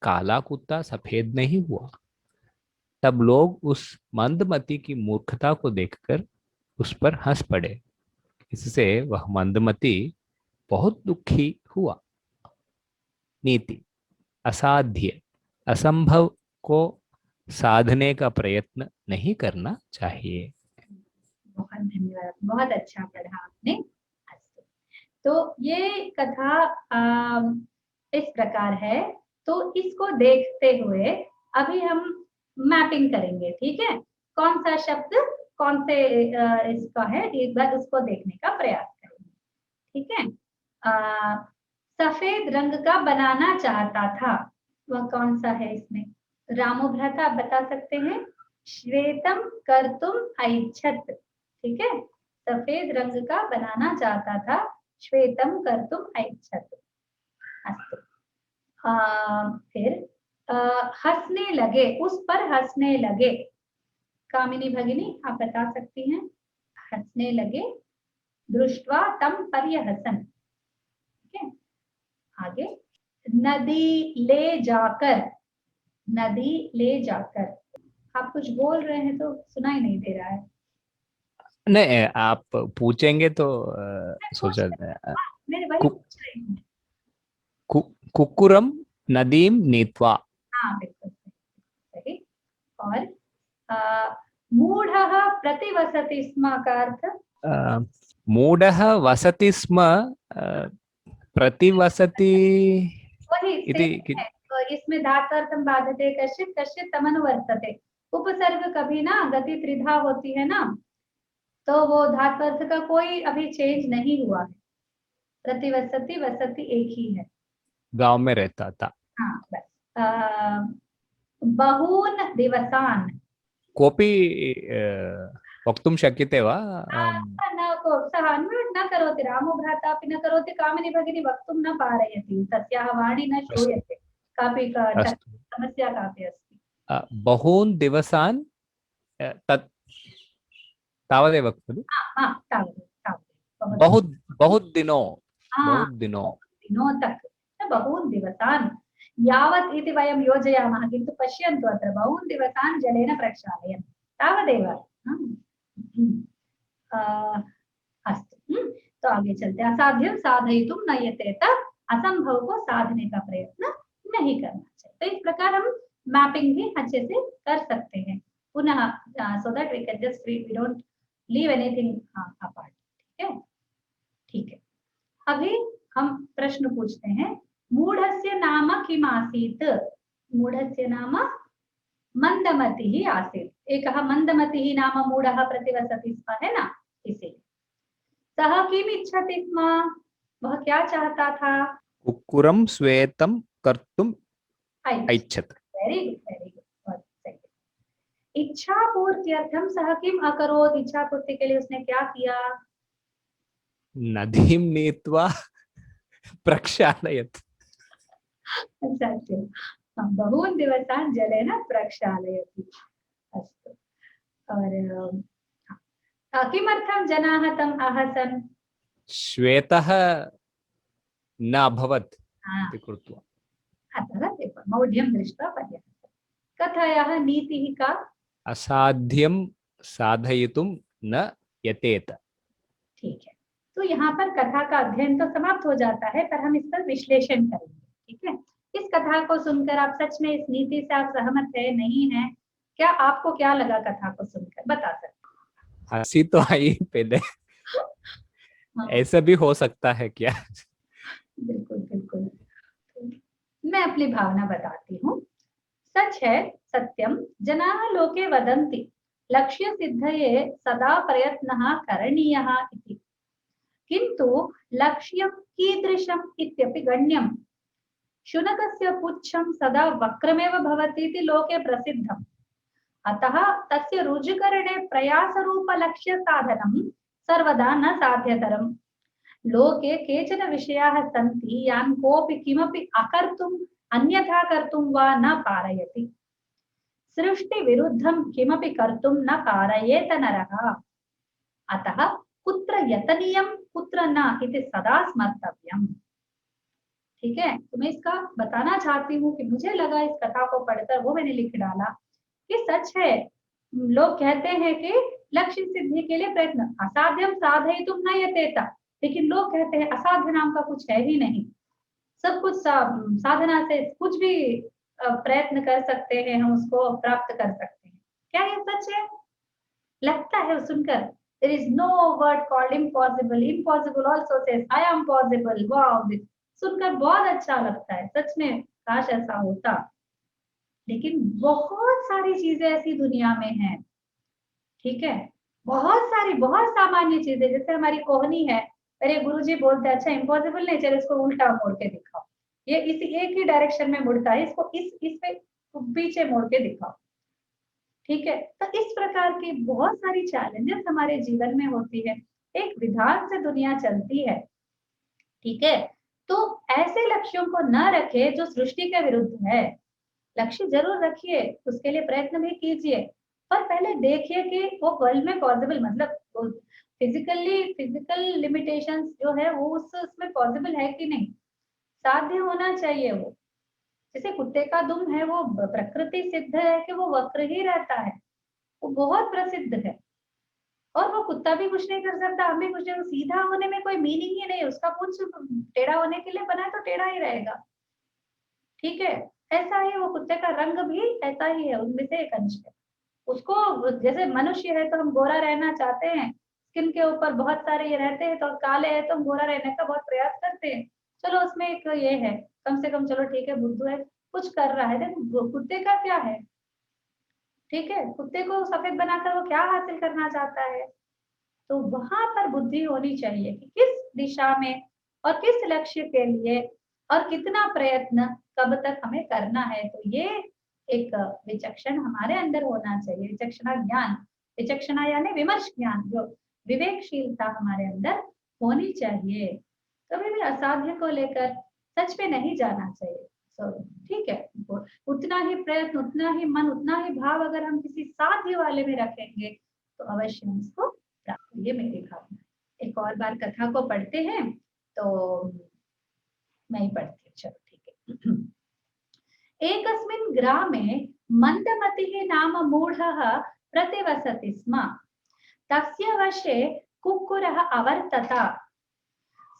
काला कुत्ता सफेद नहीं हुआ। तब लोग उस मंदमती की मूर्खता को देखकर उस पर हंस पड़े। इससे वह मंदमती बहुत दुखी हुआ। नीति: असाध्य, असंभव को साधने का प्रयत्न नहीं करना चाहिए। बहुत धन्यवाद, बहुत अच्छा पढ़ा आपने। तो ये कथा इस प्रकार है। तो इसको देखते हुए अभी हम मैपिंग करेंगे, ठीक है? कौन सा शब्द कौन से इसका है, एक बार उसको देखने का प्रयास करेंगे, ठीक है? सफेद रंग का बनाना चाहता था, वह कौन सा है इसमें? रामो भ्राता, आप बता सकते हैं? श्वेतम कर्तुम ऐच्छत्, ठीक है? सफेद रंग का बनाना चाहता था, श्वेतम कर्तुम ऐच्छत्। अस्तु, फिर हंसने लगे, उस पर हंसने लगे। कामिनी भगिनी, आप बता सकती हैं? हंसने लगे, दृष्ट्वा तम पर्यहसन, ठीक है? आगे, नदी ले जाकर, नदी ले जाकर। आप कुछ बोल रहे हैं तो सुनाई नहीं दे रहा है। नहीं, आप पूछेंगे तो सोचा मैं वही पूछ रही हूँ। कुक्कुरम नदीम नीत्वा। हाँ, बिल्कुल सही। और मूढ़ः प्रतिवसति स्म का अर्थ? मूढ़ः वसति स्म, प्रतिवसति वही इति सेम है। तो इसमें धात्वर्थम बाधते कश्चित्, कश्चित् तमनुवर्तते। उपसर्ग कभी ना गति त्रिधा होती है ना, तो वो धात्वर्थ का कोई अभी चेंज नहीं हुआ है। प्रतिवसति, वसति एक ही है। गांव में रहता था। हाँ, बस। बहून दिवसान्, कोपी वक्तुं शक्यते वा? न को सः न करोति, रामो भ्राता अपि न करोति, कामिनी भगिनी वक्तुं न पारयति, तस्याः वाणी न श्रूयते, कापि समस्या कापि अस्ति। बहून् दिवसान्, तत् तावदेव खलु? तावदेव, बहुत बहुत दिनों, हाँ, बहुत दिनों, दिनों तक। बहून् दिवसान् यावत् इति वयं योजयामः, किन्तु पश्यन्तु अत्र बहून् दिवसान् जलेन प्रक्षालयन्, तावदेव। अस्तु, तो आगे चलते हैं। असाध्यं साधयितुं न यतेत, असंभव को साधने का प्रयत्न नहीं करना चाहिए। तो इस प्रकार हम मैपिंग भी अच्छे से कर सकते हैं पुनः, so that we can just we don't leave anything apart, ठीक है? ठीक है, अभी हम प्रश्न पूछते हैं। मूढ़स्य नाम किम आसीत्? मूढ़स्य नाम मंदमतिः आसीत्। एकः मंदमतिः नाम मूढ़ः प्रतिवसति स्म, है ना? इसे सः किम इच्छति स्म? वह क्या चाहता था? कुक्कुरं श्वेतं कर्तुम् ऐच्छत्। Very good, very good. इच्छा पूर्त्यर्थम सः किम अकरोत्? इच्छा पूर्ति के लिए उसने क्या किया? नदीं नीत्वा प्रक्षालयत्। सत्यं बहून् दिवसान् जलेन प्रक्षालयति। अस्तु। और किमर्थं जनाः तम् अहसन्? श्वेतः न अभवत् इति कृत्वा। अतः मौढ्यं दृष्ट्वा पर्याप्तं। कथायाः नीतिः का? असाध्यं साधयितुं न यतेत। ठीक है, तो यहाँ पर कथा का अध्ययन तो समाप्त हो जाता है, पर हम इस पर विश्लेषण करेंगे। ठीक है, इस कथा को सुनकर आप सच में इस नीति से आप सहमत है, नहीं है? क्या आपको क्या लगा कथा को सुनकर, बता सकते? हंसी तो आई पहले। हाँ, ऐसा भी हो सकता है क्या? बिल्कुल बिल्कुल। मैं अपनी भावना बताती हूँ। सच है, सत्यम जनाः लोके वदन्ति लक्ष्य सिद्धये सदा प्रयत्नः करणीयः इति। किन्तु लक्ष्यं कीदृशम् इत्यपि गण्यम्। शुनकस्य पुच्छं सदा वक्रमेव भवति इति लोके प्रसिद्धम्। अतः तस्य रुजुकरणे प्रयासरूपलक्ष्यसाधनं सर्वदा न साध्यतरम्। लोके केचन विषयाः सन्ति यान् कोऽपि किमपि अकर्तुम् अन्यथा कर्तुं वा न पारयति। सृष्टिविरुद्धं किमपि कर्तुं न कारयेत नरः। अतः कुत्र यतनीयं कुत्र न इति सदा स्मर्तव्यम्। ठीक है, तो मैं इसका बताना चाहती हूँ कि मुझे लगा इस कथा को पढ़कर, वो मैंने लिख डाला कि सच है, लोग कहते हैं कि लक्ष्य सिद्धि के लिए प्रयत्न असाध्यम साधयितुं न यतेत, लेकिन लोग कहते हैं असाध्य नाम का कुछ है ही नहीं, सब कुछ साधना से कुछ भी प्रयत्न कर सकते हैं, हम उसको प्राप्त कर सकते हैं। क्या ये सच है? लगता है सुनकर there is no word called impossible. Impossible also says I am possible. Wow, सुनकर बहुत अच्छा लगता है, सच में काश ऐसा होता। लेकिन बहुत सारी चीजें ऐसी दुनिया में हैं, ठीक है, बहुत सारी, बहुत सामान्य चीजें, जैसे हमारी कोहनी है, अरे गुरुजी बोलते हैं अच्छा इम्पॉसिबल नहीं, चलो इसको उल्टा मोड़ के दिखाओ, ये इसी एक ही डायरेक्शन में मुड़ता है, इसको इस पे पीछे मोड़ के दिखाओ। ठीक है, तो इस प्रकार की बहुत सारी चैलेंजेस हमारे जीवन में होती है, एक विधान से दुनिया चलती है। ठीक है, तो ऐसे लक्ष्यों को न रखे जो सृष्टि के विरुद्ध है। लक्ष्य जरूर रखिए, उसके लिए प्रयत्न भी कीजिए, पर पहले देखिए कि वो वर्ल्ड में पॉसिबल, मतलब फिजिकल लिमिटेशंस जो है वो उसमें पॉसिबल है कि नहीं, साध्य होना चाहिए वो। जैसे कुत्ते का दुम है, वो प्रकृति सिद्ध है कि वो वक्र ही रहता है, वो बहुत प्रसिद्ध है, और वो कुत्ता भी कुछ नहीं कर सकता, हम भी कुछ नहीं, सीधा होने में कोई मीनिंग ही नहीं, उसका पूंछ टेढ़ा होने के लिए बना है तो टेढ़ा ही रहेगा। ठीक है, ऐसा ही वो कुत्ते का रंग भी ऐसा ही है, उनमें से एक अंश है। उसको जैसे मनुष्य है तो हम गोरा रहना चाहते हैं, स्किन के ऊपर बहुत सारे ये रहते हैं, तो काले हैं तो हम गोरा रहने का बहुत प्रयास करते हैं, चलो उसमें एक ये है, कम से कम चलो ठीक है, बुद्धू है, कुछ कर रहा है। देखो कुत्ते का क्या है, ठीक है, कुत्ते को सफेद बनाकर वो क्या हासिल करना चाहता है? तो वहां पर बुद्धि होनी चाहिए कि किस दिशा में और किस लक्ष्य के लिए और कितना प्रयत्न कब तक हमें करना है। तो ये एक विचक्षण हमारे अंदर होना चाहिए, विचक्षणा ज्ञान, विचक्षणा यानी विमर्श ज्ञान, जो विवेकशीलता हमारे अंदर होनी चाहिए। कभी भी असाध्य को लेकर सच में नहीं जाना चाहिए। ठीक है, उतना ही प्रयत्न, उतना ही मन, उतना ही भाव अगर हम किसी साध्य वाले में रखेंगे तो अवश्य हम इसको प्राप्त। ये मेरी भावना है। एक और बार कथा को पढ़ते हैं, तो मैं ही पढ़ती हूँ, चलो ठीक है। एकस्मिन् ग्रामे मन्दमतिः नाम मूढः प्रतिवसति स्म। तस्य वशे कुक्कुरः अवर्तत।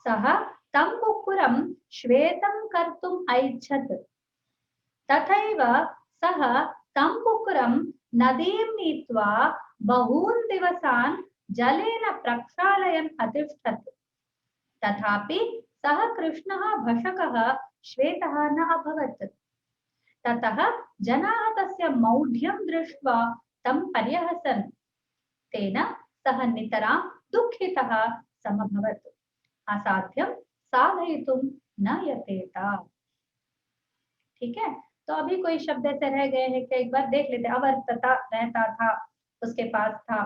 सः तं कुक्कुरं श्वेतं कर्तुम् ऐच्छत्। तथैव सः तं कुक्कुरं नदीं नीत्वा बहून् दिवसान् जलेन प्रक्षालयन् अतिष्ठत्। तथापि सः कृष्णः भषकः श्वेतः न अभवत्। ततः जनाः तस्य मौढ्यं दृष्ट्वा तं पर्यहसन्। तेन सः नितरां दुःखितः समभवत्। असाध्यं साधयितुं न यतेत। ठीक है, तो अभी कोई शब्द ऐसे रह गए हैं कि एक बार देख लेते। अवर्तता रहता था, उसके पास था।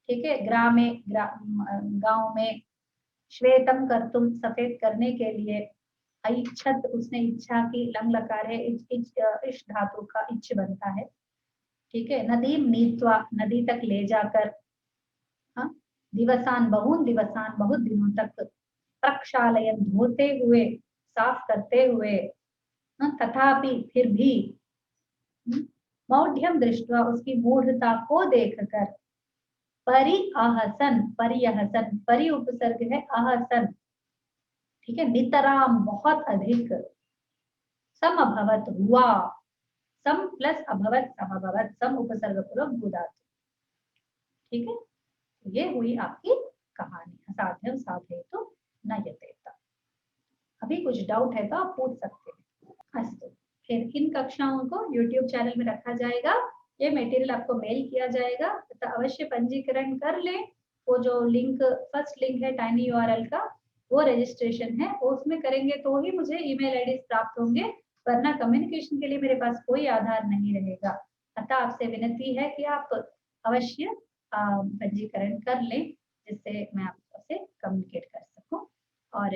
ठीक है, गांव में श्वेतम कर्तुम, सफेद करने के लिए। ऐच्छत्, उसने इच्छा की, लंग लकार है, इच धातु का इच बनता है, ठीक है। नदी नीत्वा, नदी तक ले जाकर। हाँ, दिवसान बहून दिवसान, बहुत दिनों तक। प्रक्षालयन, धोते हुए, साफ करते हुए। हाँ, तथापि, फिर भी। मौढ़्यम दृष्टवा, उसकी मूढ़ता को देखकर। परि अहसन, परिहसन, परि उपसर्ग है, अहसन, ठीक है, नितराम, बहुत अधिक। सम अभवत, हुआ, सम प्लस अभवत समभवत, सम उपसर्ग पूर्वक भू धातु, ठीक है। ये हुई आपकी कहानी, असाध्यम साधयितुं न यतेत। अभी कुछ डाउट है तो आप पूछ सकते हैं। अस्तु, फिर इन कक्षाओं को YouTube चैनल में रखा जाएगा, ये मटेरियल आपको मेल किया जाएगा, तो अवश्य पंजीकरण कर लें। वो जो लिंक, फर्स्ट लिंक है टाइनी URL का, वो रजिस्ट्रेशन है, वो उसमें करेंगे तो ही मुझे ईमेल आईडी प्राप्त होंगे, वरना कम्युनिकेशन के लिए मेरे पास कोई आधार नहीं रहेगा। अतः आपसे विनती है कि आप अवश्य पंजीकरण कर लें, जिससे मैं आपसे कम्युनिकेट कर सकूं। और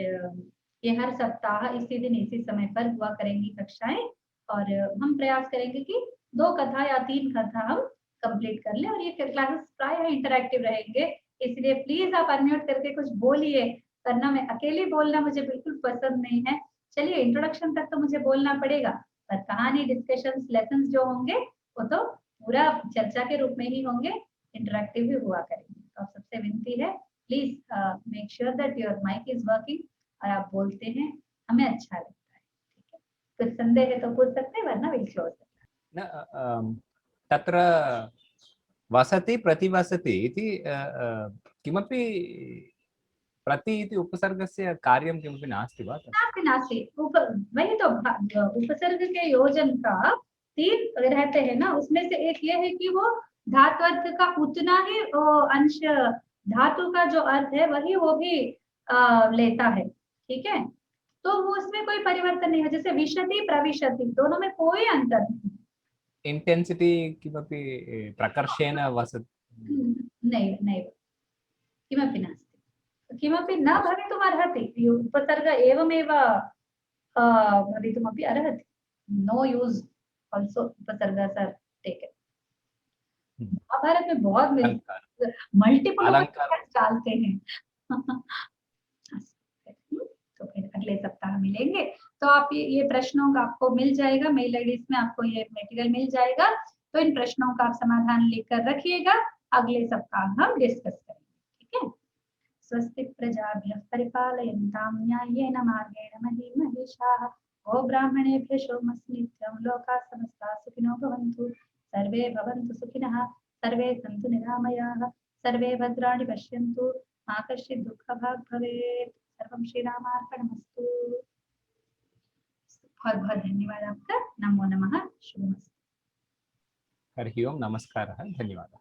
ये हर सप्ताह इसी दिन इसी समय पर हुआ करेंगी कक्षाएं, और हम प्रयास करेंगे कि 2 कथा या 3 कथा हम कंप्लीट कर लें। और ये क्लासेस प्राय इंटरैक्टिव रहेंगे, इसलिए प्लीज आप अनम्यूट करके कुछ बोलिए, वरना मैं अकेले बोलना मुझे बिल्कुल पसंद नहीं है। चलिए, इंट्रोडक्शन तक तो मुझे बोलना पड़ेगा, पर कहानी, डिस्कशंस, लेसन्स जो होंगे वो तो पूरा चर्चा के रूप में ही होंगे, इंटरैक्टिव भी हुआ करेंगे। तो आप सबसे विनती है, please make sure that your mic is working और आप बोलते हैं, हमें अच्छा लगता है, ठीक है। कुछ संदेह है तो पूछ सकते हैं, वरना विल क्लोज। तत्र वसति प्रतिवसति इति किमपि प्रति इति उपसर्गस्य कार्यं किमपि नास्ति वा? नास्ति नास्ति, वही तो उपसर्ग के योजन का 3 रहते हैं ना, उसमें से एक ये है कि वो धातु अर्थ का उतना ही अंश, धातु का जो अर्थ है वही वो भी लेता है, ठीक है। तो वो उसमें कोई परिवर्तन नहीं है, जैसे विशति प्रविशति, दोनों में कोई अंतर नहीं। इंटेंसिटी किमपि प्रकर्षेण वसति? नहीं नहीं, किमपि नास्ति, किमपि न भवितुम् अर्हति, उपसर्ग एवमेव भवितुमपि अर्हति। नो यूज ऑल्सो उपसर्ग सर टेकन। महाभारत में बहुत मल्टीपल डालते हैं। तो फिर अगले सप्ताह मिलेंगे, तो आप ये प्रश्नों का आपको मिल जाएगा, मेल आईडी में आपको ये मटेरियल मिल जाएगा, तो इन प्रश्नों का आप समाधान लिखकर रखिएगा, अगले सप्ताह हम डिस्कस करेंगे, ठीक है। स्वस्ति प्रजाभ्यः परिपालयन्तां न्याय्येन मार्गेण महीमहेशाः। गो ब्राह्मणेभ्यः सोमस्य नित्यं, लोकाः समस्ताः सुखिनो भवन्तु, सर्वे भवन्तु सुखिनः, सर्वे सन्तु निरामयाः, सर्वे भद्राणि पश्यन्तु, मा कश्चित् दुःखभाग् भवेत्। सर्वं श्रीरामार्पणमस्तु। बहुत बहुत धन्यवाद आपका। नमो नमः। शुभमस्तु। हरि ओम, नमस्कारः, धन्यवादः।